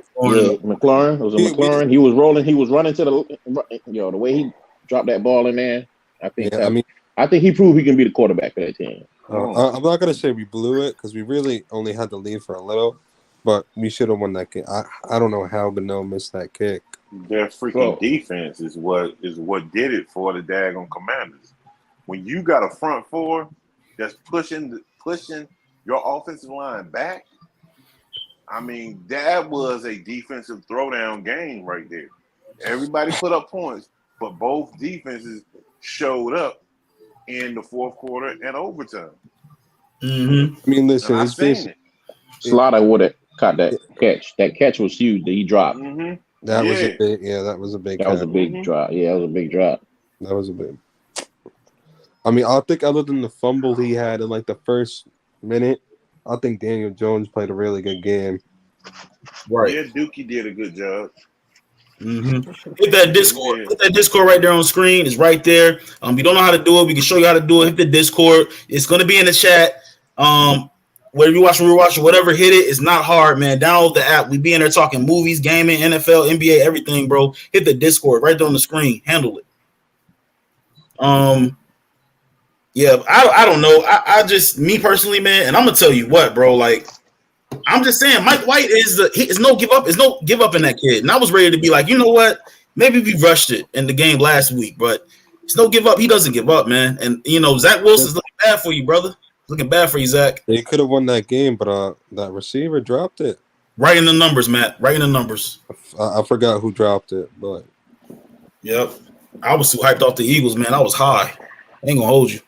McLaurin. It was a McLaurin. He was rolling. He was running to the way he dropped that ball in there. I think he proved he can be the quarterback for that team. I'm not gonna say we blew it because we really only had to leave for a little, but we should have won that game. I don't know how Gano missed that kick. Their freaking defense is what did it for the daggone Commanders. When you got a front four that's pushing your offensive line back, I mean, that was a defensive throwdown game right there. Everybody put up points, but both defenses showed up in the 4th quarter and overtime. Mm-hmm. I mean, listen, Slaughter would have caught that catch. That catch was huge that he dropped. Mm-hmm. That was a big drop. Yeah, that was a big drop. That was a big. I mean, I think other than the fumble he had in like the first minute, I think Daniel Jones played a really good game. Right. Yeah, Dookie did a good job. Mm-hmm. Hit that Discord. Hit that Discord right there on the screen. It's right there. You don't know how to do it. We can show you how to do it. Hit the Discord. It's going to be in the chat. Whether you watching, whatever, hit it. It's not hard, man. Download the app. We be in there talking movies, gaming, NFL, NBA, everything, bro. Hit the Discord right there on the screen. Handle it. Yeah, I don't know. I just, me personally, man, and I'm gonna tell you what, bro. Like, I'm just saying, Mike White is no give up. Is no give up in that kid. And I was ready to be like, you know what? Maybe we rushed it in the game last week, but it's no give up. He doesn't give up, man. And Zach Wilson's looking bad for you, brother. Looking bad for you, Zach. They could have won that game, but that receiver dropped it. Right in the numbers, Matt. Right in the numbers. I forgot who dropped it, but yep. I was too hyped off the Eagles, man. I was high. I ain't gonna hold you.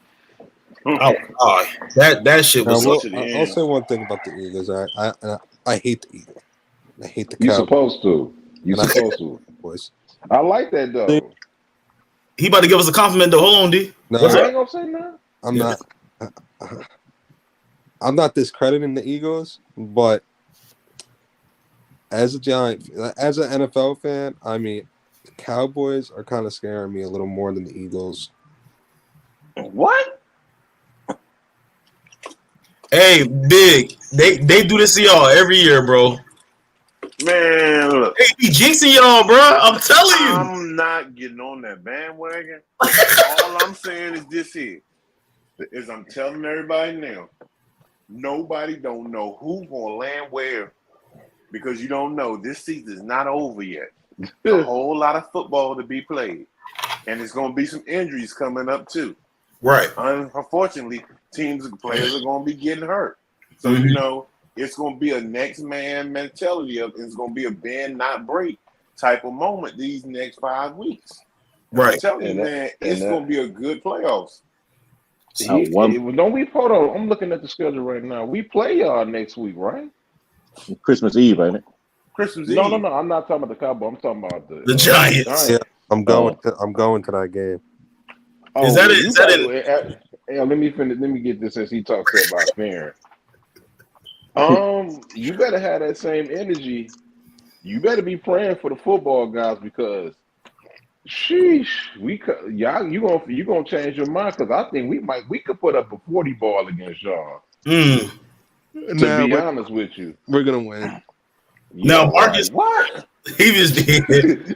I was high. That shit was. I'll say one thing about the Eagles. I hate the Eagles. I hate the Cowboys. You're supposed to. You're supposed to. Boys. I like that though. He about to give us a compliment though. Hold on, D. No, I ain't gonna say nothing. I'm not. I'm not discrediting the Eagles, but as an NFL fan, I mean, the Cowboys are kind of scaring me a little more than the Eagles. What? Hey, Big, they do this to y'all every year, bro. Man, look. They be jinxing y'all, bro. I'm telling you. I'm not getting on that bandwagon. All I'm saying is this here. Is I'm telling everybody now, nobody don't know who's gonna land where because you don't know. This season is not over yet. A whole lot of football to be played, and there's gonna be some injuries coming up too. Right. Unfortunately, players are gonna be getting hurt. So it's gonna be a next man mentality of it's gonna be a bend not break type of moment these next 5 weeks. Right. I'm telling you, man, it's gonna be a good playoffs. Don't we hold on? I'm looking at the schedule right now. We play y'all next week, right? Christmas Eve, ain't it? Christmas Eve. No. I'm not talking about the Cowboys. I'm talking about the Giants. Yeah, I'm going to that game. Oh, is that well, it? Is that it? let me finish. Let me get this as he talks about Farron. You better have that same energy. You better be praying for the football guys because, sheesh, you gonna change your mind because I think we could put up a 40 ball against y'all. To be honest with you, we're gonna win. Now, Marcus, what? He just did.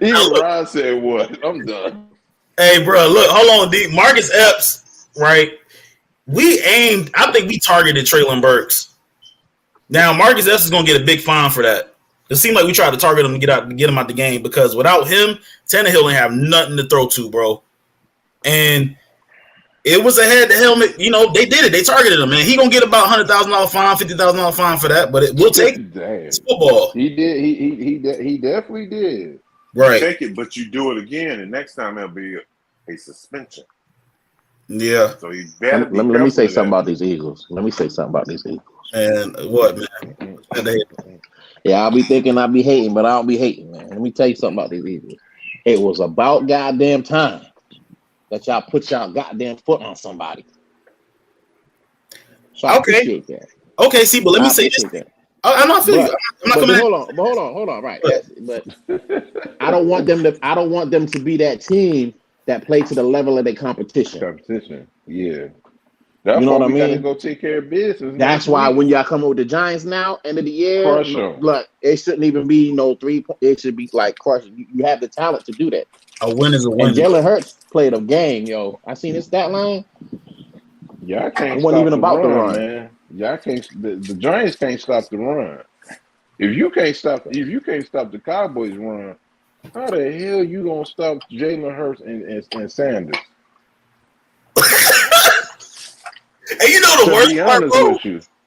Even Ron said, "What? I'm done." Hey, bro, look, hold on, D. Marcus Epps, right? We aimed. I think we targeted Traylon Burks. Now, Marcus Epps is gonna get a big fine for that. It seemed like we tried to target him to get him out the game because without him, Tannehill ain't have nothing to throw to, bro. And it was a head-to-helmet. You know, they did it. They targeted him, man. He gonna get about $100,000 fine, $50,000 fine for that, but we'll take it. It's football. He did. He definitely did. Right. You take it, but you do it again, and next time it'll be a suspension. Yeah. So you better let me say something about these Eagles. Let me say something about these Eagles. And what, man? Yeah, I'll be thinking I'll be hating, but I don't be hating, man. Let me tell you something about these Eagles. It was about goddamn time that y'all put y'all goddamn foot on somebody. So I appreciate that. Okay, see, but let me say this. I'm not feeling. I'm not coming. Hold on. Right, but I don't want them to. I don't want them to be that team that play to the level of their competition. Yeah. That's you know why what I we mean? Gotta go take care of business. That's why when y'all come up with the Giants now, end of the year, crush them. Look, it shouldn't even be no 3 point. It should be like crushing. You have the talent to do that. A win is a win. And Jalen Hurts played a game, yo. I seen his stat line. Y'all can't it wasn't stop even the about the run, run, man. Y'all can't. The Giants can't stop the run. If you can't stop the Cowboys run, how the hell you gonna stop Jalen Hurts and Sanders? And you know the worst part, bro,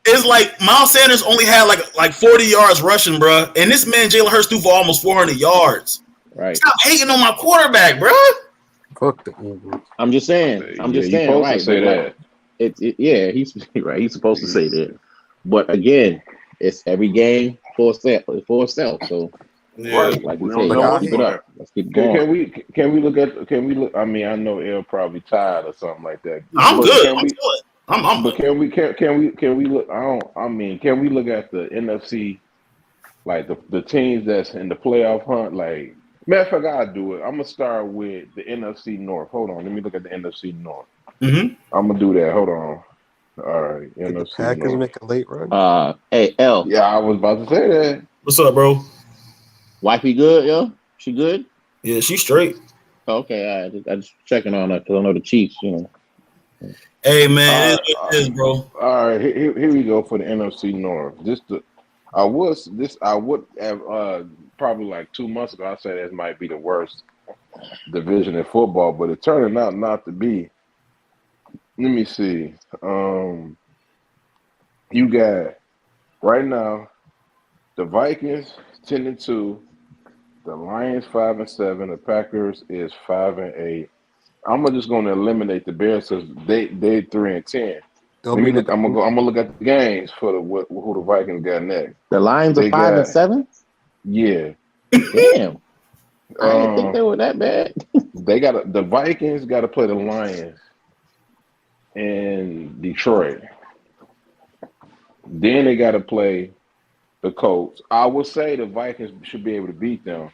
is like Miles Sanders only had like 40 yards rushing, bro, and this man Jalen Hurts threw for almost 400 yards. Right? Stop hating on my quarterback, bro. Fuck the Eagles. I'm just saying. You're supposed right, to say that. Like, yeah, he's right. He's supposed to say that. But again, it's every game for itself. So, like we say, let's keep it up. Let's keep going. Can we look? I mean, I know L probably tired or something like that. I'm good. But can we look? Can we look at the NFC, like the teams that's in the playoff hunt? Like, matter of fact, I'll do it. I'm gonna start with the NFC North. Hold on, let me look at the NFC North. Mm-hmm. I'm gonna do that. Hold on. All right, Did NFC the Packers North. make a late run? Hey L. Yeah, I was about to say that. What's up, bro? Wifey good, yo? She good? Yeah, she's straight. Okay, I just checking on her because I know the Chiefs, you know. Hey man, it is, bro. All right, here we go for the NFC North. I would have probably like 2 months ago. I said this might be the worst division in football, but it turned out not to be. Let me see. You got right now the Vikings 10-2, the Lions 5-7, the Packers is 5-8. I'm just going to eliminate the Bears because they 3-10. I'm gonna look at the games for who the Vikings got next. The Lions are 5-7. Yeah. Damn. I didn't think they were that bad. The Vikings got to play the Lions in Detroit. Then they got to play the Colts. I would say the Vikings should be able to beat them.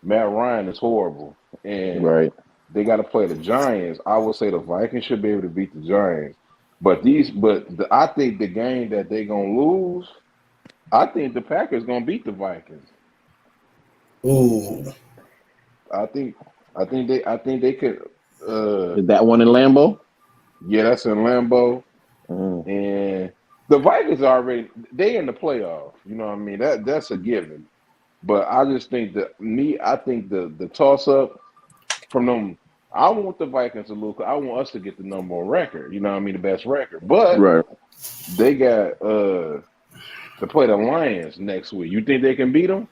Matt Ryan is horrible, and they got to play the Giants. I would say the Vikings should be able to beat the Giants. I think the game that they're gonna lose, I think the Packers gonna beat the Vikings. Ooh. I think they could. Is that one in Lambeau? Yeah, that's in Lambeau. And the Vikings they in the playoffs. You know what I mean? That's a given. But I just think I think the toss up from them. I want the Vikings to lose. I want us to get the number one record. You know what I mean? The best record. But they got to play the Lions next week. You think they can beat them?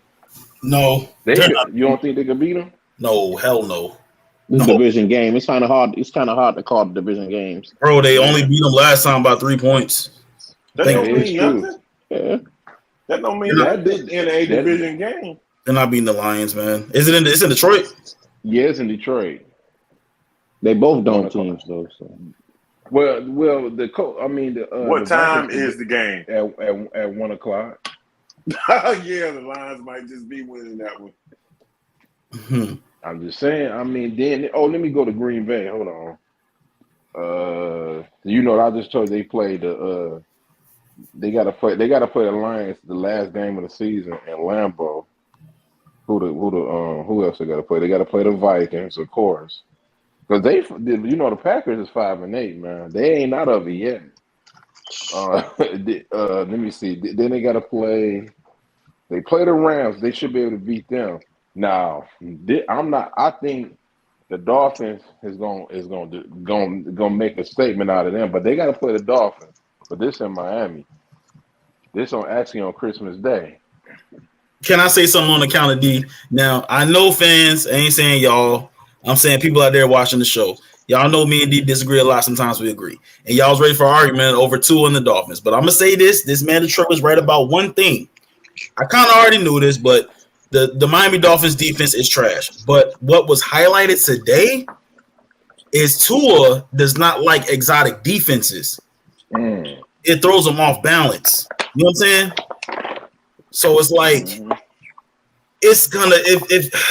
No. You don't think they can beat them? No, hell no. This division game. It's kind of hard. It's kind of hard to call the division games. Bro, they only beat them last time by 3 points. That don't mean nothing. Yeah. That don't mean that in a division game. They're not beating the Lions, man. It's in Detroit? Yeah, it's in Detroit. They both dome teams though. So. Well, the coach. I mean, what time is the game? At 1 o'clock. Yeah, the Lions might just be winning that one. I'm just saying. I mean, then let me go to Green Bay. Hold on. I just told you they played the. They gotta play the Lions the last game of the season in Lambeau. Who else they gotta play? They gotta play the Vikings, of course. Because the Packers is 5-8, man. They ain't out of it yet. Let me see. Then they gotta play. They play the Rams. They should be able to beat them. Now, I'm not. I think the Dolphins is gonna make a statement out of them, but they gotta play the Dolphins. But this in Miami. This on Christmas Day. Can I say something on the count of D? Now, I know fans, I ain't saying y'all. I'm saying people out there watching the show. Y'all know me and D disagree a lot. Sometimes we agree. And y'all's ready for an argument over Tua on the Dolphins. But I'm going to say this. This man Detroit was right about one thing. I kind of already knew this, but the Miami Dolphins defense is trash. But what was highlighted today is Tua does not like exotic defenses. It throws him off balance. You know what I'm saying? So it's like it's gonna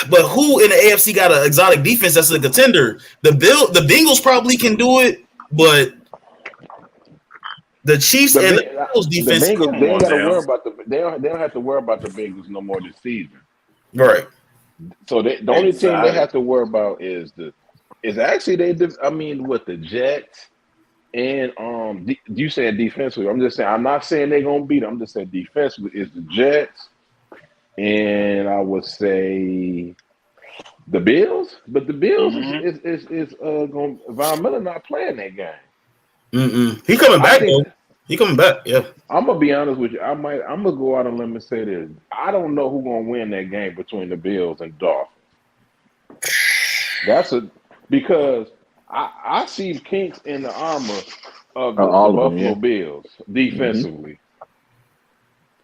but who in the AFC got an exotic defense that's a contender? The Bengals probably can do it, but the Chiefs and the Bengals defense. The Bengals, they ain't got to worry about they don't have to worry about the Bengals no more this season. Right. So the only team they have to worry about is the Jets. And you said defensively. I'm just saying. I'm not saying they're gonna beat them. I'm just saying defensively is the Jets, and I would say the Bills. But the Bills is going. Von Miller not playing that game. He coming back though. He coming back. Yeah. I'm gonna be honest with you. I'm gonna go out on a limb and say this. I don't know who's gonna win that game between the Bills and Dolphins. Because I see kinks in the armor of the Buffalo Bills defensively.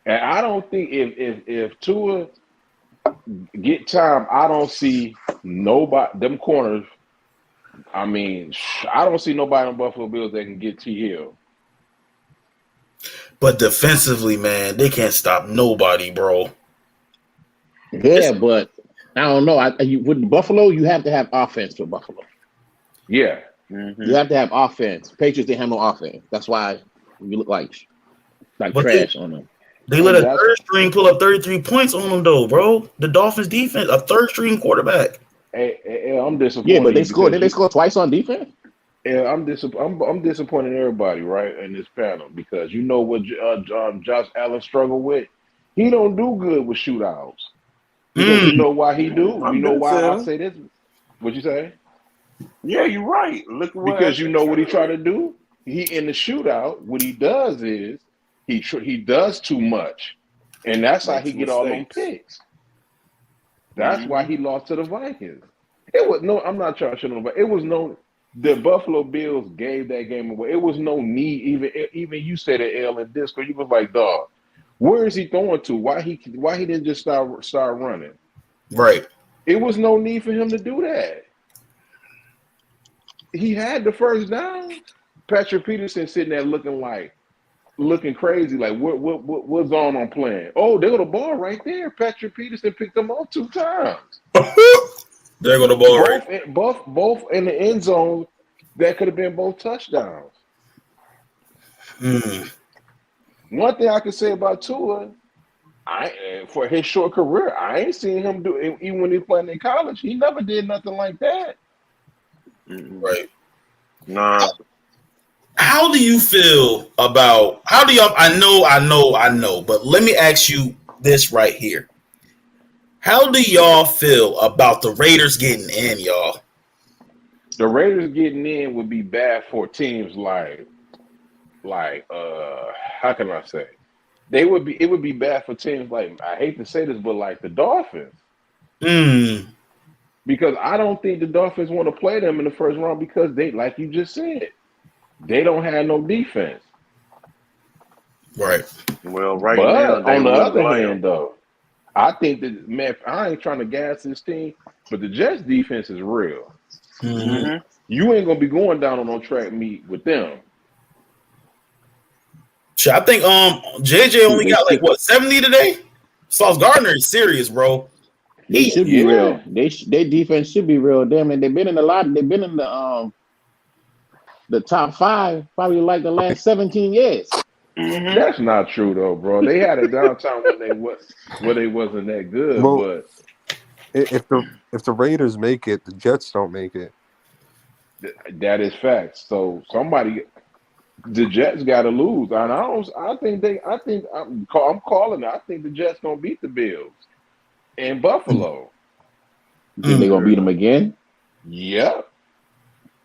And I don't think if Tua get time, I don't see nobody, them corners. I mean, I don't see nobody on Buffalo Bills that can get T. Hill. But defensively, man, they can't stop nobody, bro. Yeah, but I don't know. With Buffalo, you have to have offense for Buffalo. Yeah. You have to have offense. Patriots didn't have no offense. That's why you look like trash on them. They let a third string pull up 33 points on them, though, bro. The Dolphins defense, a third string quarterback. Hey, I'm disappointed. Yeah, but they scored. Did they score twice on defense? Yeah, I'm disappointed in everybody, right, in this panel, because you know what Josh Allen struggled with? He don't do good with shootouts. Because you know why he do? You know why I say this? What'd you say? Yeah, you're right. Look what because you know what he tried to do? He in the shootout, what he does is he does too much. And that's how he get all them picks. That's why he lost to the Vikings. I'm not trying to shit on, but it was the Buffalo Bills gave that game away. It was no need, even you said it, L and Disco. You was like, dog, where is he throwing to? Why he didn't just start running? Right. It was no need for him to do that. He had the first down. Patrick Peterson sitting there looking crazy, like what zone I'm playing? Oh, there go the ball right there. Patrick Peterson picked them up 2 times. There go the ball both in the end zone. That could have been both touchdowns. One thing I can say about Tua, for his short career, I ain't seen him do it. Even when he playing in college, he never did nothing like that. Right. Nah. How do you feel about I know, but let me ask you this right here. How do y'all feel about the Raiders getting in, y'all? The Raiders getting in would be bad for teams like how can I say? It would be bad for teams like, I hate to say this, but like the Dolphins. Because I don't think the Dolphins want to play them in the first round because they, like you just said, they don't have no defense. Right. Well, right but now, on the other hand, though, I think that, man, I ain't trying to gas this team, but the Jets defense is real. You ain't gonna be going down on no track meet with them. Shit, I think JJ only got like what 70 today. Sauce Gardner is serious, bro. They should be real. Their defense should be real. Damn, and they've been in the top 5 probably like the last 17 years. Mm-hmm. That's not true though, bro. They had a downtown when they wasn't that good. Well, but if the Raiders make it, the Jets don't make it. That is facts. So the Jets got to lose, and I'm calling it. I think the Jets gonna beat the Bills in Buffalo. You think they're gonna beat them again? Yeah.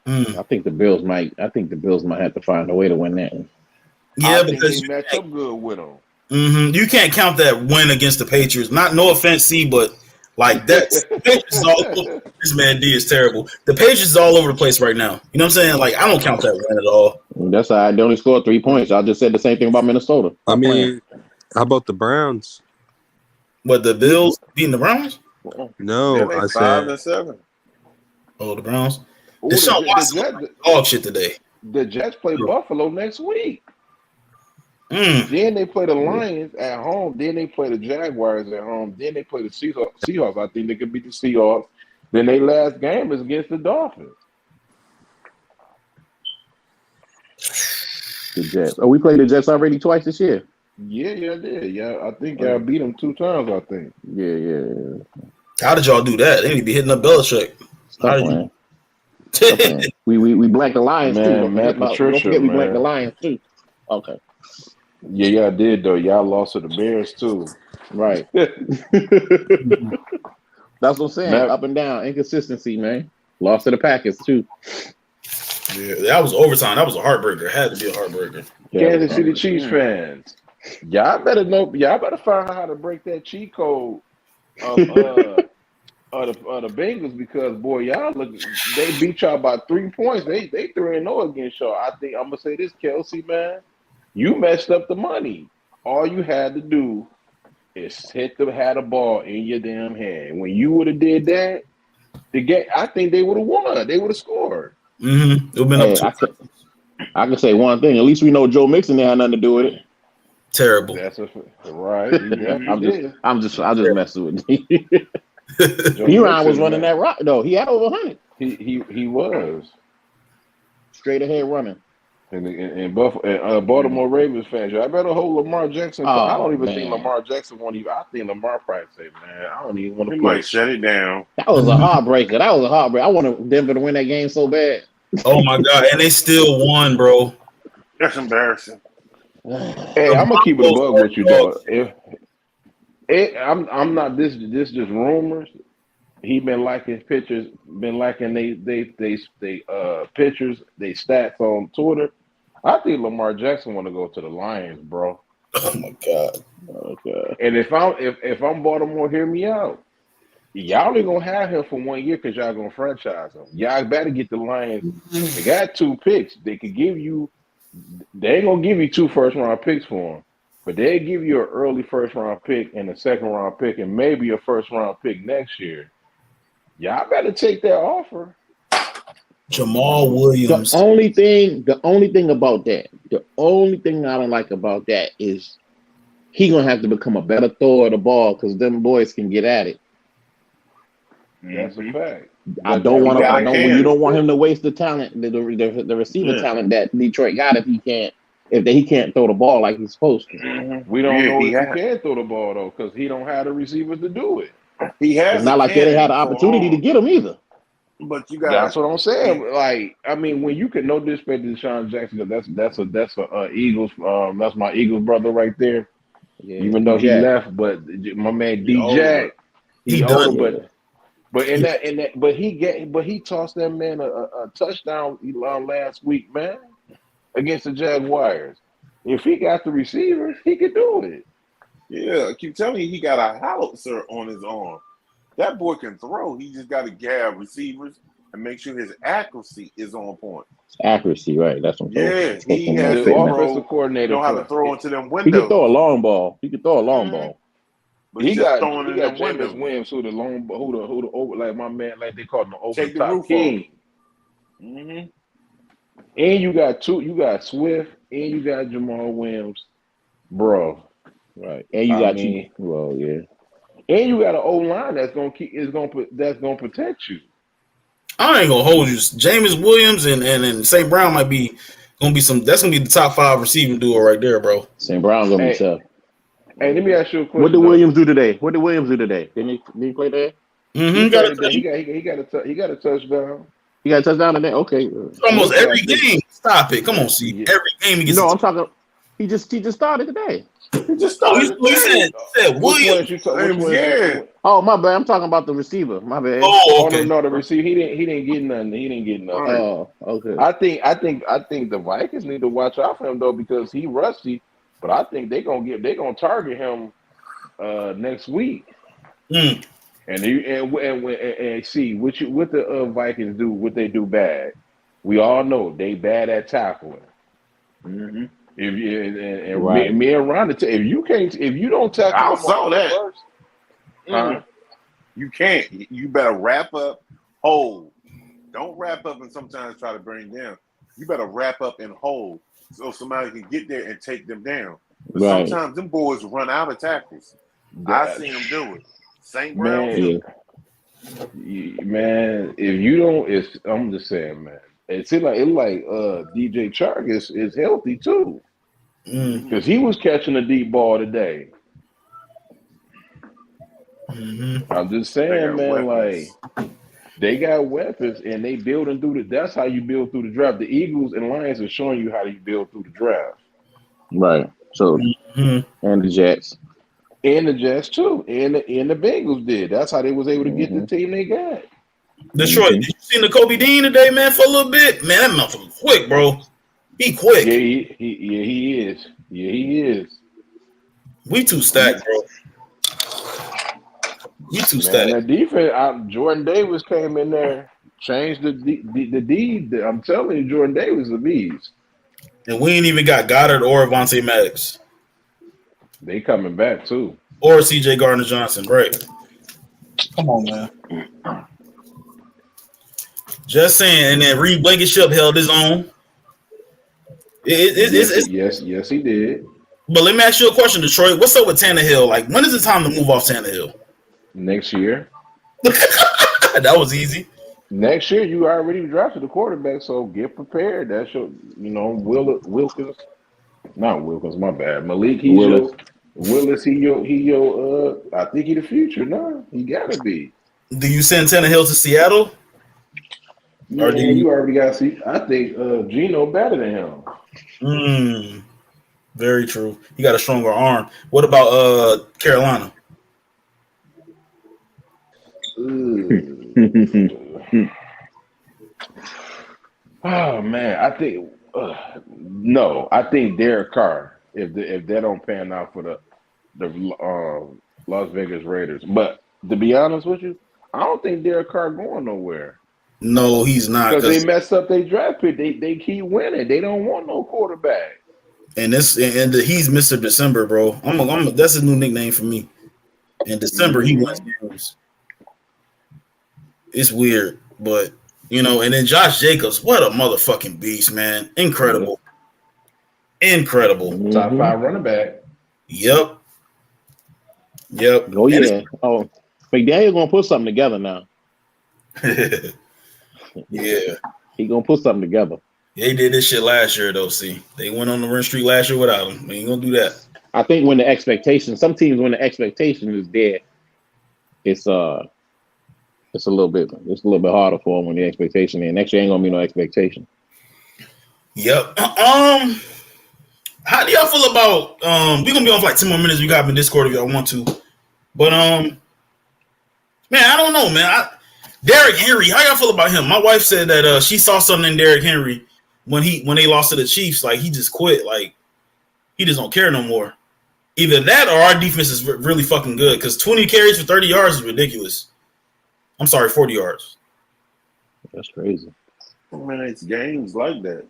I think the Bills might have to find a way to win that one. Yeah, because they match up good with them. Mm-hmm. You can't count that win against the Patriots. No offense, C, but like that's Patriots all over. This man D is terrible. The Patriots is all over the place right now. You know what I'm saying? Like I don't count that win at all. That's how they only scored 3 points. I just said the same thing about Minnesota. I mean, how about the Browns? What, the Bills beating the Browns? No, I said 5-7. Oh, the Browns. Ooh, Deshaun Watson dog shit today. The Jets play Buffalo next week. Then they play the Lions at home. Then they play the Jaguars at home. Then they play the Seahawks. I think they could beat the Seahawks. Then their last game is against the Dolphins. The Jets. Oh, we played the Jets already twice this year. Yeah, I did. Yeah, I think y'all beat them 2 times. I think. Yeah. How did y'all do that? They need to be hitting up Belichick. Stop playing. We blanked the Lions too. Don't forget we blanked the Lions too. Okay. Yeah, I did though. Y'all lost to the Bears too. Right. That's what I'm saying. Up and down, inconsistency, man. Lost to the Packers too. Yeah, that was overtime. That was a heartbreaker. It had to be a heartbreaker. Kansas City Chiefs fans, y'all better know. Y'all better find out how to break that cheat code of the Bengals, because boy, y'all look. They beat y'all by 3 points. They 3-0 against y'all. I think I'm gonna say this, Kelsey, man. You messed up the money. All you had to do is had the ball in your damn hand. When you would have did that, I think they would have won. They would have scored. Mm-hmm. It would have been up. I can say one thing. At least we know Joe Mixon had nothing to do with it. Terrible. That's right. I'm just messing with you. P1 was running that rock though. He had over 100. He was straight ahead running. And Baltimore Ravens fans, I better hold Lamar Jackson. I don't even think Lamar Jackson won't even. I think Lamar probably say, "Man, I don't even want to play." Might shut it down. That was a heartbreaker. I wanted Denver to win that game so bad. Oh my god! And they still won, bro. That's embarrassing. Hey, I'm gonna keep it a bug with you, dog. I'm not. This just rumors. He been liking pictures, been liking they pictures, they stats on Twitter. I think Lamar Jackson want to go to the Lions, bro. Oh my god. Okay. And if I'm Baltimore, hear me out. Y'all only gonna have him for 1 year because y'all gonna franchise him. Y'all better get the Lions. They got 2 picks. They could give you. They ain't gonna give you 2 first-round picks for him, but they give you an early first-round pick and a second-round pick and maybe a first-round pick next year. Y'all better take that offer. Jamal Williams. The only thing about that, the only thing I don't like about that is he gonna have to become a better thrower of the ball because them boys can get at it. That's a fact. You don't want him to waste the talent, the receiver talent that Detroit got if he can't throw the ball like he's supposed to. Mm-hmm. We don't know if he can throw the ball though, because he don't have the receivers to do it. He has. It's not like they didn't have the opportunity to get him either. But you got. That's what I'm saying. Like, I mean, when you can no disrespect to Deshaun Jackson, that's a Eagles. That's my Eagles brother right there. Yeah, even though he left, but my man D-Jack, he older, but he tossed that man a touchdown last week, man, against the Jaguars. If he got the receivers, he could do it. Yeah, I keep telling you, he got a howitzer on his arm. That boy can throw. He just got to gab receivers and make sure his accuracy is on point. Accuracy, right? That's what. Yeah, he has the offensive coordinator. Know how to throw into them windows. He can throw a long ball. But he got Jameis Williams, who the long, who the like my man, like they call him the over the top king. Mm-hmm. And you got Swift, and you got Jamal Williams, bro. Right. And you I got mean, yeah. and you got an O line that's gonna protect you. I ain't gonna hold you. Jameis Williams and St. Brown might be gonna be some. That's gonna be the top 5 receiving duo right there, bro. St. Brown's gonna be Hey, tough. hey, let me ask you a question. What did Williams do today? Didn't he play there? He Got played today. He got a touchdown. He got a touchdown today? Okay. almost Okay, every game. Stop it. Come on, see. yeah. Every game he gets. No, I'm talking. He just started today. He just Oh, started. you said Which Williams. ones you talking? Yeah. Oh, my bad. I'm talking about the receiver. My bad. Oh, Oh okay. no, the receiver. He didn't get nothing. He didn't get nothing. Right. Oh, okay. I think the Vikings need to watch out for him though because he rusty. But I think they're gonna target him next week. Mm. And see what the Vikings do. What they do bad. We all know they bad at tackling. Mm-hmm. If you and Right. me and Ron, if you don't tackle I them saw on that. first, huh? You can't. You better wrap up, hold. Don't wrap up and sometimes try to bring down. You better wrap up and hold so somebody can get there and take them down. But Right. sometimes them boys run out of tackles. I seen them do it. St. Brown Man, too. man, if you don't, I'm just saying, man. It seems like DJ Chark is healthy too because he was catching a deep ball today. Mm-hmm. I'm just saying, man, weapons. like they got weapons and they building through that's how you build through the draft. The Eagles and Lions are showing you how you build through the draft. Right. So and the Jets. And the Jets too. And the Bengals did. That's how they was able to get the team they got. Detroit, did you see the Kobe Dean today, man, for a little bit? Man, that motherfucker quick, bro. He quick. Yeah, he is. Yeah, he is. We too stacked, bro. We too Man, stacked. that defense, Jordan Davis came in there, changed the deed. I'm telling you, Jordan Davis is a beast. And we ain't even got Goddard or Avonte Maddox. They coming back too. Or CJ Gardner-Johnson, right? Come on, man. Just saying. And then Reed Blankenship held his own. Yes, he did. But let me ask you a question, Detroit. What's up with Tannehill? Like, when is it time to move off Tannehill? Next year. That was easy. Next year, you already drafted the quarterback, so get prepared. That's your, Wilkins. Not Wilkins, my bad. Malik, Willis, I think he the future. No, he gotta be. Do you send Tannehill to Seattle? Or do you already got to see? I think Geno better than him. Very true. He got a stronger arm. What about Carolina? Oh man, I think no. I think Derek Carr. If they don't pan out for the Las Vegas Raiders, but to be honest with you, I don't think Derek Carr going nowhere. No, he's not because they messed up their draft pick. They keep winning. They don't want no quarterback. And he's Mr. December, bro. That's a new nickname for me. In December, he wins games. It's weird, but and then Josh Jacobs, what a motherfucking beast, man. Incredible. Top 5 running back. Yep. Oh, yeah. Oh, McDaniel's going to put something together now. Yeah. He going to put something together. They did this shit last year, though, see. They went on the win streak last year without him. They ain't going to do that. I think some teams, when the expectation is there, it's a little bit harder for them when the expectation is. Next year ain't gonna be no expectation. Yep. How do y'all feel about we're gonna be on for like 10 more minutes. We got in Discord if y'all want to. But man, I don't know, man. Derrick Henry, how y'all feel about him? My wife said that she saw something in Derrick Henry when they lost to the Chiefs. Like he just quit. Like he just don't care no more. Either that or our defense is really fucking good because 20 carries for 30 yards is ridiculous. I'm sorry, 40 yards. That's crazy. Man, it's games like that.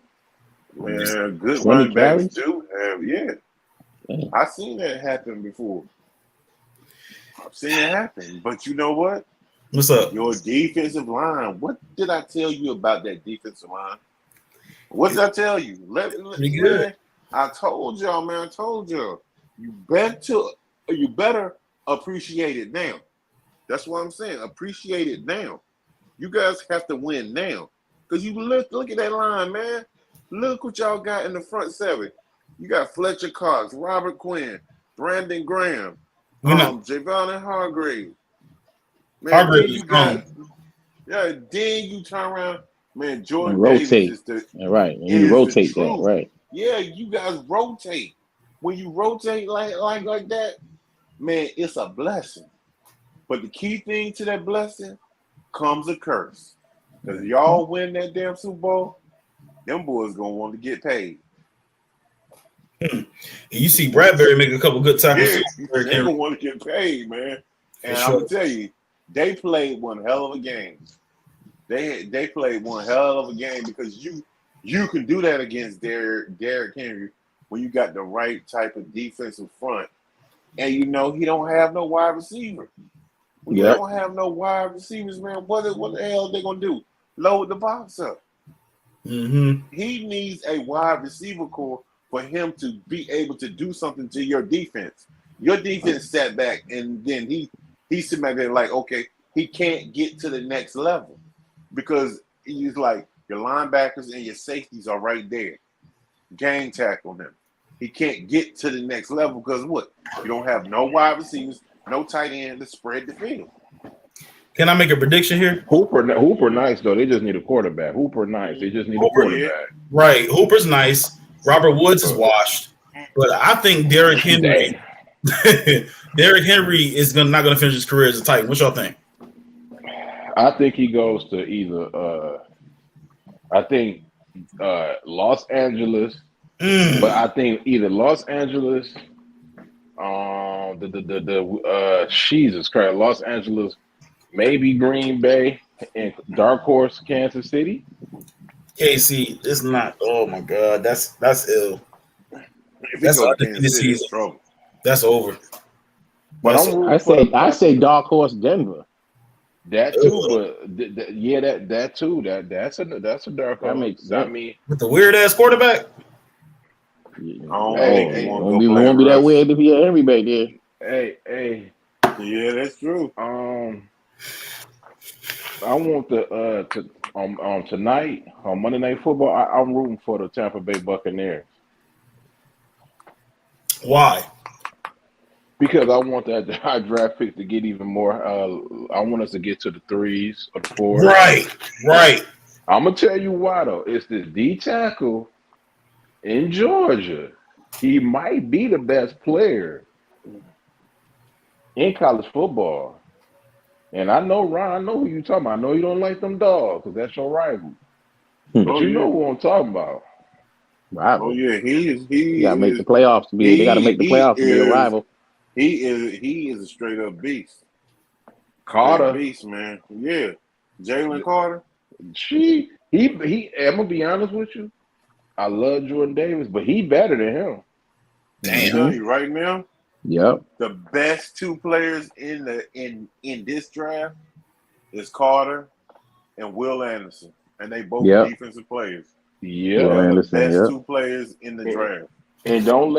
Man, good running backs do have, I've seen that happen before. I've seen it happen. But you know what? What's up? Your defensive line. What did I tell you about that defensive line? What did I tell you? Man, I told y'all, man. I told y'all. You better appreciate it now. That's what I'm saying. Appreciate it now. You guys have to win now. Because you look at that line, man. Look what y'all got in the front seven. You got Fletcher Cox, Robert Quinn, Brandon Graham, Javon Hargrave. Man, Hargrave then you got, then you turn around, man, Jordan rotate. Davis is the right. And you rotate that, right. Yeah, you guys rotate. When you rotate like that, man, it's a blessing. But the key thing to that blessing comes a curse. Because y'all win that damn Super Bowl, them boys gonna want to get paid. You see Bradbury make a couple good tackles. Yeah, they gonna want to get paid, man. And I'm gonna tell you, they played one hell of a game. They played one hell of a game because you can do that against Derrick Henry when you got the right type of defensive front, and he don't have no wide receiver. When you don't have no wide receivers, man, what the hell are they gonna do? Load the box up. Mm-hmm. He needs a wide receiver core for him to be able to do something to your defense. Your defense sat back, and then he sitting back there like, okay, he can't get to the next level because he's like your linebackers and your safeties are right there. Gang tackle him. He can't get to the next level because what? You don't have no wide receivers, no tight end to spread the field. Can I make a prediction here? Hooper nice though. They just need a quarterback. Hooper nice. They just need a quarterback. Right. Hooper's nice. Robert Woods is washed. But I think Derrick Henry is not going to finish his career as a Titan. What y'all think? I think he goes to either Los Angeles, but I think either Los Angeles, Jesus Christ, Los Angeles, maybe Green Bay, and dark horse Kansas City. KC, it's not. Oh my God, that's ill. That's undefeated season. That's over. But I say dark horse Denver. That too, but that too. That's a dark horse. That makes sense. With the weird ass quarterback. Won't be that weird if you had everybody there. Hey. Yeah, that's true. I want tonight on Monday Night Football. I'm rooting for the Tampa Bay Buccaneers. Why? Because I want that high draft pick to get even more. I want us to get to the 3s or the 4s. Right. I'm gonna tell you why though. It's this D tackle in Georgia. He might be the best player in college football. And I know, Ron, I know who you're talking about. I know you don't like them dogs because that's your rival. But you know who I'm talking about. Rival. Oh yeah, he got to make the playoffs. They got to make the playoffs to be a rival. He is a straight up beast. Carter, beast, man. Yeah, Jalen Carter. He. I'm gonna be honest with you. I love Jordan Davis, but he better than him. Damn, I'm telling you right now. Yep. The best two players in this draft is Carter and Will Anderson, and they both defensive players. Yeah, the best two players in the draft. And don't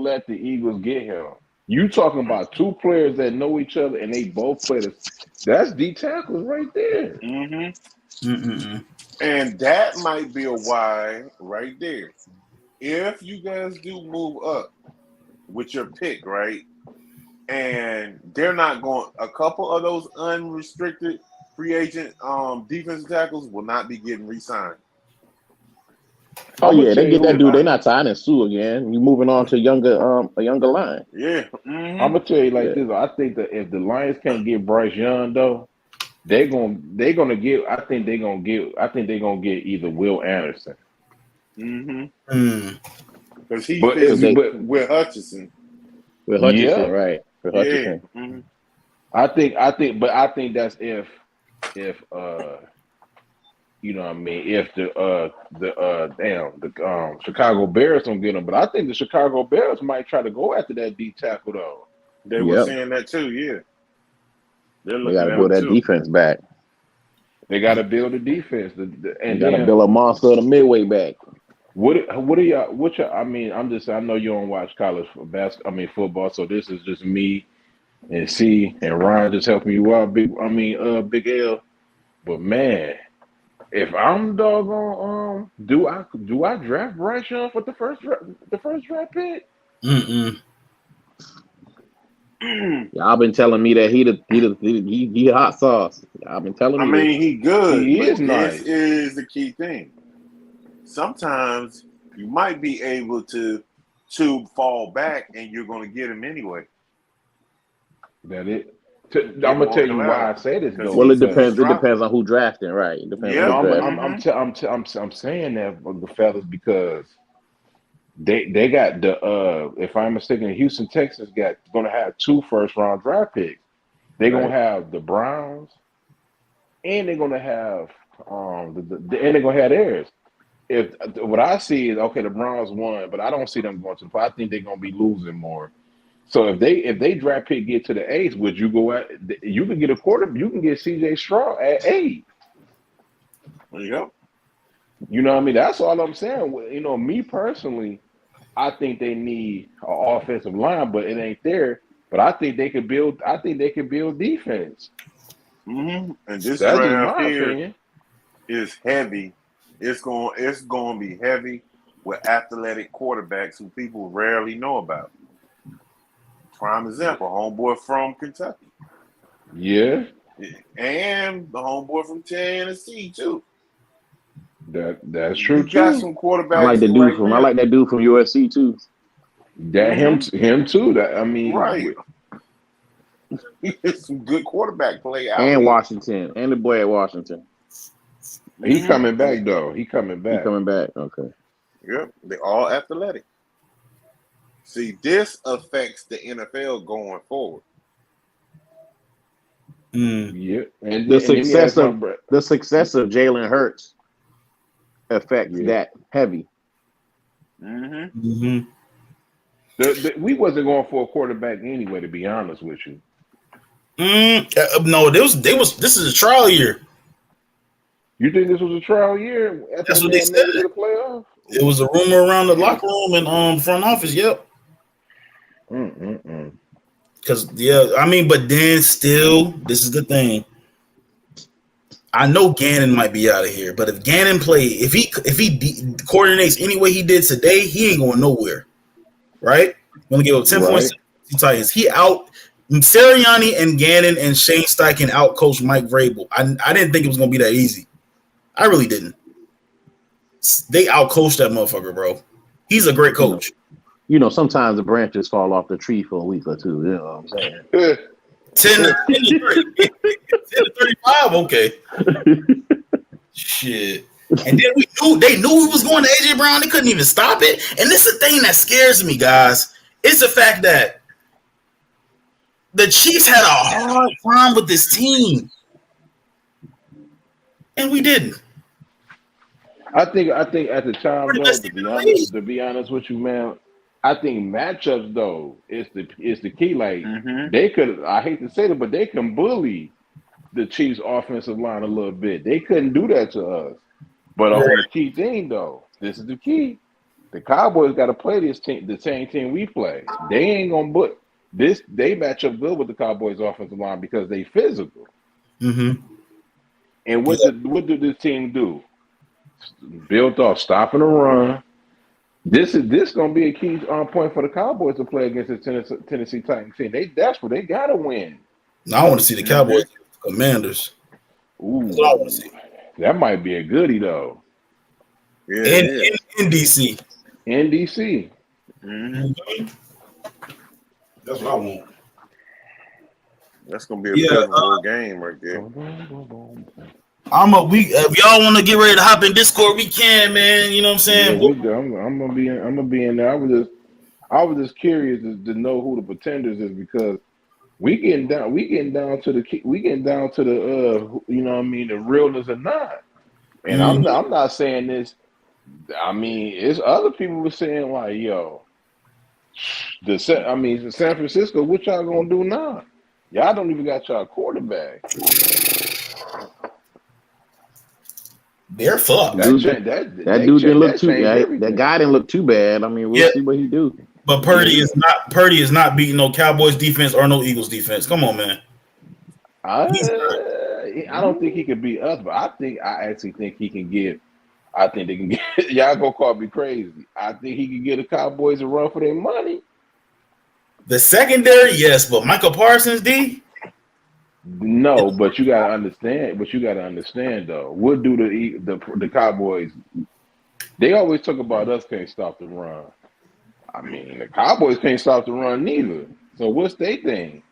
let the Eagles get him. You talking about two players that know each other and they both play that's D tackles right there. And that might be a why right there. If you guys do move up with your pick, right? And they're not going, a couple of those unrestricted free agent defensive tackles will not be getting re-signed. Oh yeah, they get that dude. They're not signing Sue again. You moving on to a younger line. Yeah, I'm gonna tell you like this. I think that if the Lions can't get Bryce Young though, they're gonna get. I think they're gonna get either Will Anderson. Because he fits with Hutchinson. With Hutchinson, right? With Hutchinson. I think that's if you know what I mean, if the Chicago Bears don't get him, but I think the Chicago Bears might try to go after that D tackle though. They were saying that too, yeah. They're They looking got to at build him that too. defense back. They got to build the defense, They got to build a monster of the midway back. What are y'all? I mean, I know you don't watch college football. So this is just me and C and Ron just helping you out. Big L. But man, if I'm doggone, do I draft Bryce Young for the first draft pick? Y'all been telling me that he hot sauce. Y'all been telling me. I mean, he good. He but is nice. This is the key thing. Sometimes you might be able to fall back, and you're going to get him anyway. That it. I'm gonna tell you why I say this though. Well, it depends. It depends on who drafting, right? It depends. Yeah, I'm saying that, the fellas, because they got the if I'm mistaken, Houston Texans gonna have 2 first-round draft picks. They're gonna have the Browns, and they're gonna have and they're gonna have theirs. If what I see is the Browns won, but I don't see them going to the. I think they're gonna be losing more. So if they draft pick get to the 8th, would you go at? You can get a quarter. You can get C.J. Stroud at 8. There you go. You know what I mean? That's all I'm saying. You know, me personally, I think they need an offensive line, but it ain't there. But I think they could build. I think they could build defense. And this That's just draft my here opinion. is heavy. It's going to be heavy with athletic quarterbacks who people rarely know about. Prime example, homeboy from Kentucky. Yeah. And the homeboy from Tennessee too. That's true. You got some quarterbacks. I like that dude from USC too. That him too. That I mean, right. Some good quarterback play out. And Washington, and the boy at Washington. He coming back though. He coming back. Okay. Yep, they all athletic. See, this affects the NFL going forward. Yeah, and the success of Jalen Hurts affects that heavy. We wasn't going for a quarterback anyway, to be honest with you. No, this is a trial year. You think this was a trial year? That's what they said. It was a rumor around the locker room and front office. Yep. Because but then still, this is the thing. I know Gannon might be out of here, but if Gannon if he coordinates any way he did today, he ain't going nowhere. Right? Gonna give up 10 points to Titans. He out. Sirianni and Gannon and Shane Steichen out coach Mike Vrabel. I didn't think it was gonna be that easy. I really didn't. They out coached that motherfucker, bro. He's a great coach. You know, sometimes the branches fall off the tree for a week or two. You know what I'm saying? 10 to 35, okay. Shit. And then they knew he was going to AJ Brown. They couldn't even stop it. And this is the thing that scares me, guys. It's the fact that the Chiefs had a hard time with this team. And we didn't. I think at the time, though, to be honest with you, man, I think matchups though is the key. Like they could, I hate to say it, but they can bully the Chiefs' offensive line a little bit. They couldn't do that to us. But on the key thing though, this is the key. The Cowboys got to play this team, the same team we play. They ain't gonna put this. They match up good with the Cowboys' offensive line because they physical. And what did this team do? Built off stopping the run. This gonna be a key point for the Cowboys to play against the Tennessee Titans team. They desperate. They gotta win. I want to see the Cowboys Commanders. Ooh, that's what I want to see. That might be a goodie though. Yeah, in DC. In DC. That's what I want. That's gonna be a pivotal game right there. If y'all want to get ready to hop in Discord, we can, man. You know what I'm saying? Yeah, I'm gonna be in there. I was just curious to know who the pretenders is because we getting down to the you know what I mean, the realness or not. And I'm not saying this. I mean, it's other people were saying like, yo, the San Francisco, what y'all gonna do now? Y'all don't even got y'all quarterback. They're fucked. That dude didn't look too bad. That guy didn't look too bad. I mean, we'll see what he do. But Purdy is not beating no Cowboys defense or no Eagles defense. Come on, man. I don't think he can beat us, but I actually think he can get. I think they can get. Y'all gonna call me crazy. I think he can get the Cowboys a run for their money. The secondary, yes, but Michael Parsons, D. No, but you gotta understand. Though, what do the Cowboys? They always talk about us can't stop the run. I mean, the Cowboys can't stop the run neither. So what's their thing?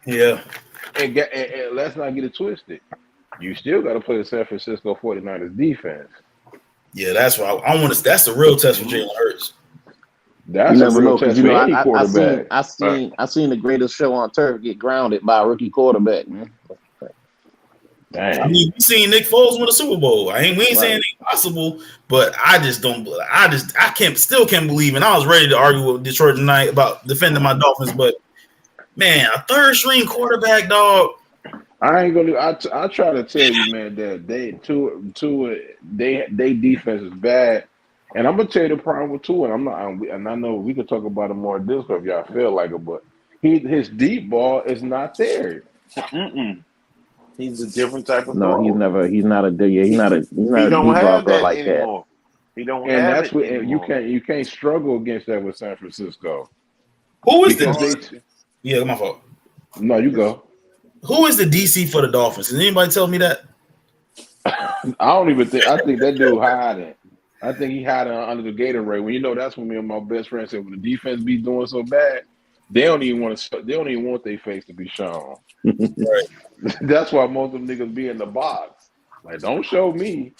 Yeah. And let's not get it twisted. You still got to play the San Francisco 49ers defense. Yeah, that's why I want to. That's the real test for Jalen Hurts. That's a real test for any quarterback. I seen the greatest show on turf get grounded by a rookie quarterback, man. Dang. I mean, we seen Nick Foles win a Super Bowl. We ain't saying anything possible, but I still can't believe. And I was ready to argue with Detroit tonight about defending my Dolphins, but man, a third string quarterback, dog. I ain't gonna. I try to tell you, man, that they defense is bad, and I'm gonna tell you the problem with Tua. And I know we could talk about it more in Discord if y'all feel like it, but his deep ball is not there. He's a different type of ball. He's not a deep ball like anymore. He don't and have that's it what anymore. you can't struggle against that with San Francisco. Who is the Yeah, my fault. No, you go. Who is the DC for the Dolphins? Can anybody tell me that? I don't even think. I think that dude hiding. I think he hiding under the Gatorade. When that's when me and my best friend said, when the defense be doing so bad, they don't even want their face to be shown. Right. That's why most of them niggas be in the box. Like, don't show me.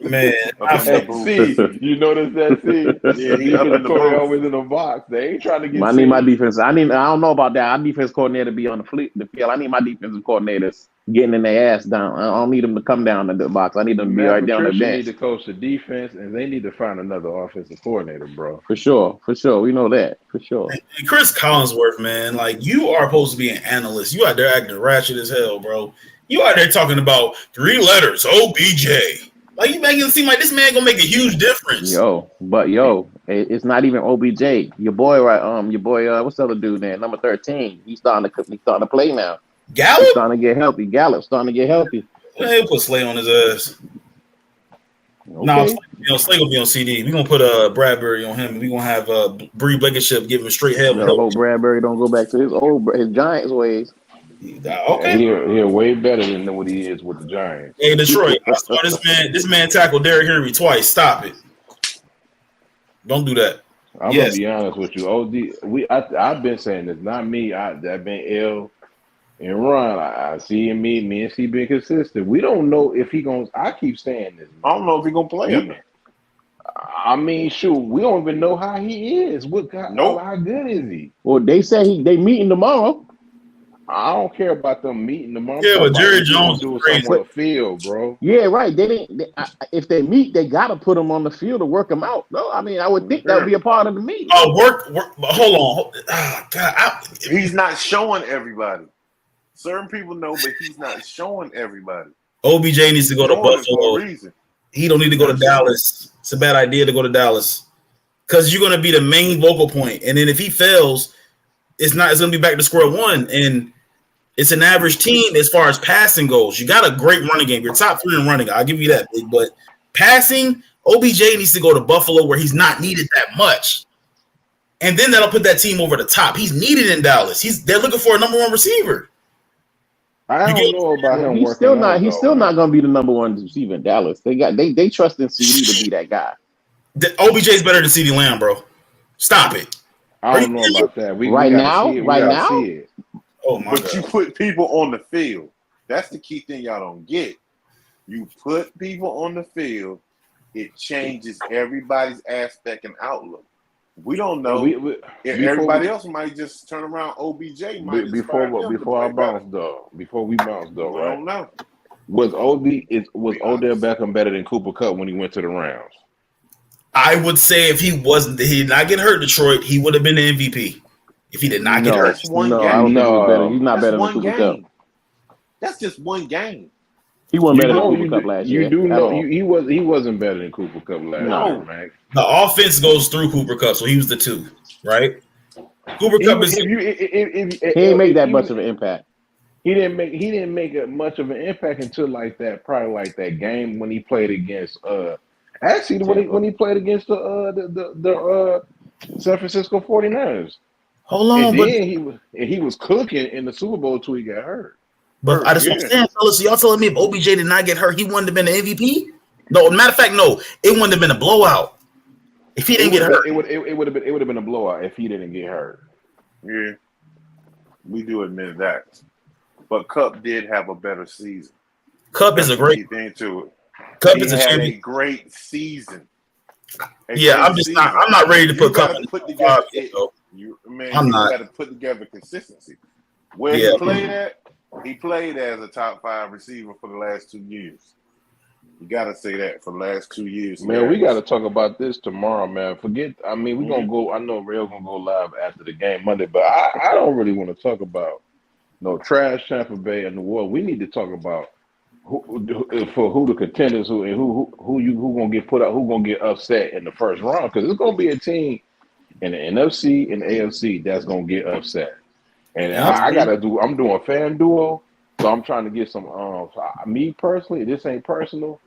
Man, see, you notice that? See, yeah, he always in the box. They ain't trying to get. I need my defense. I don't know about that. Our defense coordinator be on the field. I need my defensive coordinators getting in their ass down. I don't need them to come down to the box. I need them to be right down the bench. Need to coach the defense, and they need to find another offensive coordinator, bro. For sure. We know that for sure. And Chris Collinsworth, man, like, you are supposed to be an analyst. You out there acting ratchet as hell, bro. You out there talking about 3 letters, OBJ. Like, you making it seem like this man gonna make a huge difference. It's not even OBJ. Your boy, what's the other dude there? Number 13. He's starting to play now. Gallup? He's starting to get healthy. Gallup's starting to get healthy. Yeah, he'll put Slay on his ass. Okay. No, Slay gonna be on CD. We're gonna put Bradbury on him, and we're gonna have Bree Blankenship give him straight hell. I hope Bradbury don't go back to his Giants ways. Okay, he's way better than what he is with the Giants. Hey, Detroit, I saw this man tackled Derrick Henry twice. Stop it! Don't do that. I'm gonna be honest with you. I've been saying this, not me. I've been ill and Ron. I see him, me and C being consistent. We don't know if he gonna. I keep saying this. I don't know if he gonna play him. I mean, shoot, we don't even know how he is. How good is he? Well, they say they meeting tomorrow. I don't care about them meeting tomorrow. Yeah, but Jerry Jones doing something on the field, bro. Yeah, right. If they meet, they gotta put them on the field to work them out. No, I mean, I would think that would be a part of the meet. Oh, work. Hold on. Oh, God, he's not showing everybody. Certain people know, but he's not showing everybody. OBJ needs to go to Buffalo. He don't need to go to Dallas. It's a bad idea to go to Dallas because you're going to be the main vocal point, and then if he fails, it's going to be back to square one. And it's an average team as far as passing goes. You got a great running game. You're top 3 in running. I'll give you that. But passing, OBJ needs to go to Buffalo where he's not needed that much. And then that'll put that team over the top. He's needed in Dallas. They're looking for a number 1 receiver. I don't know about him. He's still not going to be the number 1 receiver in Dallas. They trust in CD to be that guy. OBJ is better than CD Lamb, bro. Stop it. I don't know about that. Right now. Oh my God. You put people on the field. That's the key thing y'all don't get. You put people on the field, it changes everybody's aspect and outlook. We don't know. Everybody else might just turn around. OBJ might before we bounce though, right? I don't know. Was Odell Beckham better than Cooper Kupp when he went to the Rams? I would say if he did not get hurt, Detroit, he would have been the MVP. If he did not get hurt, that's one game. I don't think he was better. He's not that's better than one Cooper game. Cup. That's just one game. He wasn't better than Cooper Cup last year. You do know he wasn't better than Cooper Cup last year, Max. The offense goes through Cooper Cup, so he was the 2, right? Cooper Cup is. He didn't make that much of an impact. He didn't make much of an impact until probably that game when he played against actually when he played against the San Francisco 49ers. Hold on, and but then he was cooking in the Super Bowl till he got hurt. But I just understand, fellas. So y'all telling me if OBJ did not get hurt, he wouldn't have been the MVP? No, matter of fact, no, it wouldn't have been a blowout if he didn't get hurt. It would have been a blowout if he didn't get hurt. Yeah, we do admit that. But Cup did have a better season. Cup is a great thing to it. Cup is a champion. A great season. I'm not ready to put Cup in the together. I'm not. You got to put together consistency. Where he played at, he played as a top 5 receiver for the last 2 years. You got to say that for the last 2 years. Man, we got to talk about this tomorrow, man. We're going to go. I know Rail going to go live after the game Monday, but I don't really want to talk about no trash Tampa Bay and New Orleans. We need to talk about who the contenders who going to get put out, who going to get upset in the first round, because it's going to be a team in the NFC and AFC that's going to get upset. And I'm doing fan duo, so I'm trying to get some. Me personally, this ain't personal.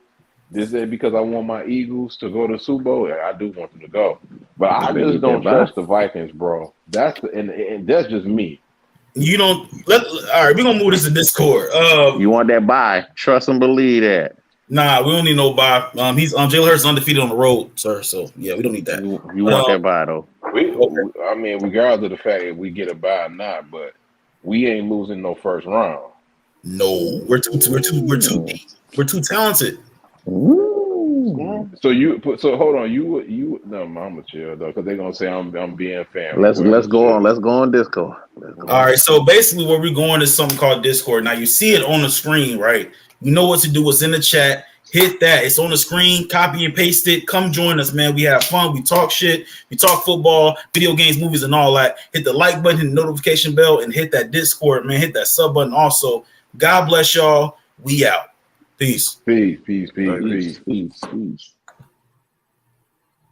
This is because I want my Eagles to go to Super Bowl. I do want them to go, but I just don't trust the Vikings, bro. And that's just me. You don't. All right, we're gonna move this to Discord. You want that bye? Trust and believe that. Nah, we don't need no bye. He's Jalen Hurts undefeated on the road, sir. So yeah, we don't need that. You want that bye though? I mean, regardless of the fact if we get a bye or not, but we ain't losing no first round. No, we're too deep. We're too talented. Ooh. So hold on, you no, I'm gonna chill though, because they're gonna say I'm being a fan. Let's go on Discord. All right, so basically where we're going is something called Discord. Now you see it on the screen, right? You know what to do. It's in the chat. Hit that. It's on the screen. Copy and paste it. Come join us, man. We have fun. We talk shit. We talk football, video games, movies, and all that. Hit the like button, hit the notification bell, and hit that Discord, man. Hit that sub button also. God bless y'all. We out. Peace. Peace.